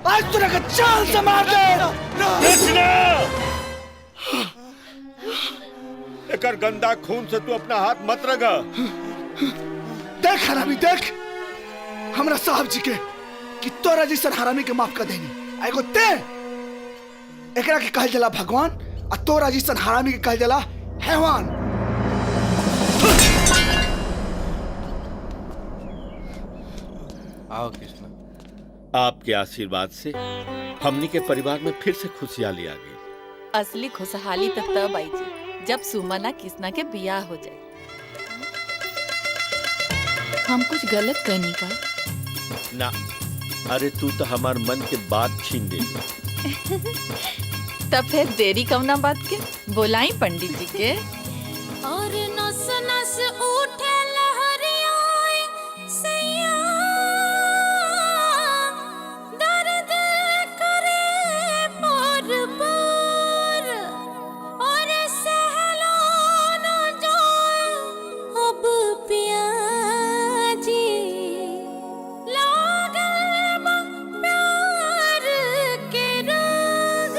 आज तुझे का चाल से मार दे। एकर गंदा खून से तू अपना हाथ मत रगा। देख हरामी देख, हमरा साहब जी के कि तोरा जैसन हरामी के माफ कर देनी। एगो ते एकरा के कहल जाला भगवान और तोरा जैसन हरामी के कहल जाला हैवान। आओ कृष्णा। आपके आशीर्वाद से हमनी के परिवार में फिर से खुशहाली आ गई। असली खुशहाली तब आई जी जब सुमना कृष्णा के बियाह हो जाए। हम कुछ गलत करनी का ना, अरे तू तो हमार मन के बात छीन दे। तब फिर देरी कवना बात के, बोलाई पंडित जी के। और नस नस उठे लहरियाए सैया, दर्द करे बार बार, और सहलो न जाए अब पिया जी, लागल बा प्यार के राग।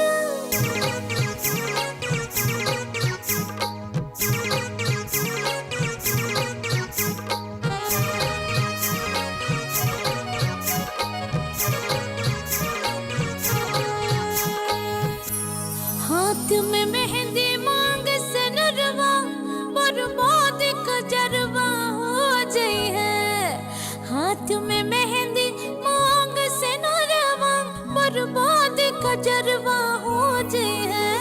हाथ में मेहंदी मांग सनरवा, बर्बाद कजरवा हो जाई है। हाथ में मेहंदी मांग सनरवा, बर्बाद कजरवा हो जाई है।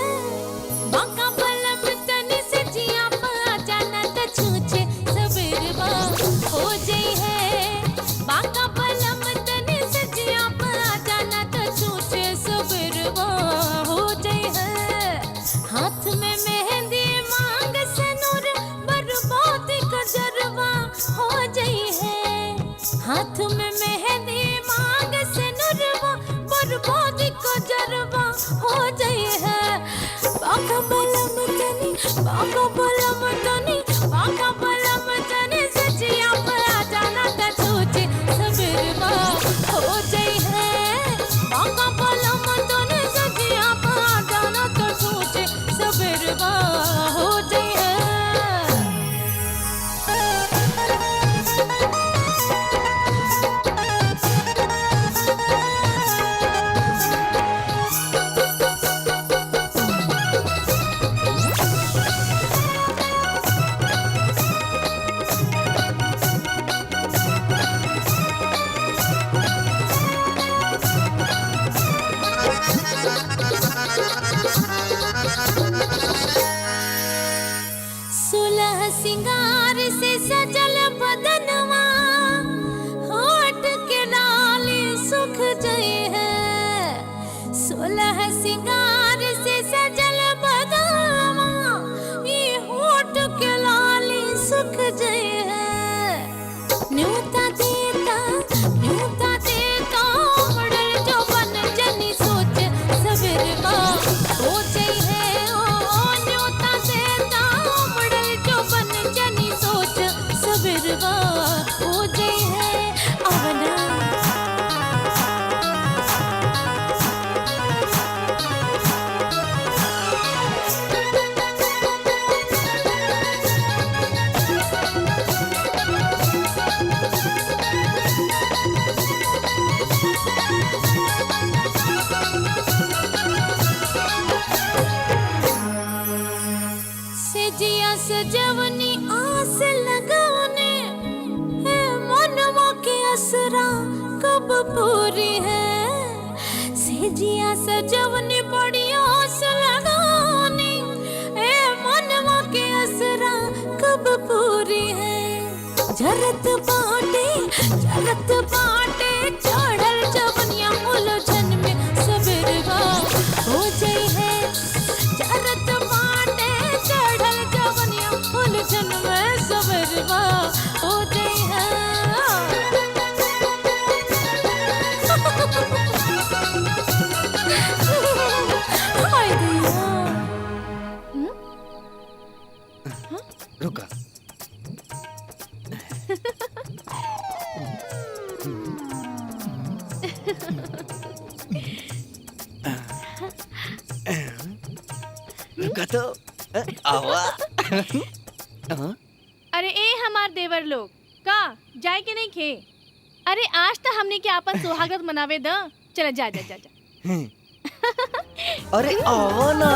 बाका बलम तनी बाका बलम तनी सजिया पे आ जाना त सोचे सबेरवा हो जाई है बाका बलम तनी सजिया पे आ जाना त सोचे सबेरवा हो जाई है। सुलह सिंगार से सजल बदनवा होठ के लाली सुख जई है। सुलह सिंगार से सजल बदनवा ये होठ के लाली सुख जई है। न्यूता देता मड़ल जो बन जनी सोच सबेरवा हो जई है। ओ न्यूता देता मड़ल जो बन जनी सोच सबेरवा हो जई है। अवना सेजिया सजवनी आस लगवने है मनवा के असरा कब पूरी है। सेजिया सजवनी बड़ी आस लगवनी है मनवा के असरा कब पूरी है। जरत बाटे चढ़ल जवनिया उलझन में सबेरवा हो जाई है। जरत बाटे चढ़ल जवनिया उलझन में सबेरवा हो जाई है। हाय दिया रुका रुका तो आवा अरे ए हमार देवर लोग का जाए के नहीं खे। अरे आज तो हमने के आपन सुहागत मनावे द चला जा जा जा जा। अरे आवा ना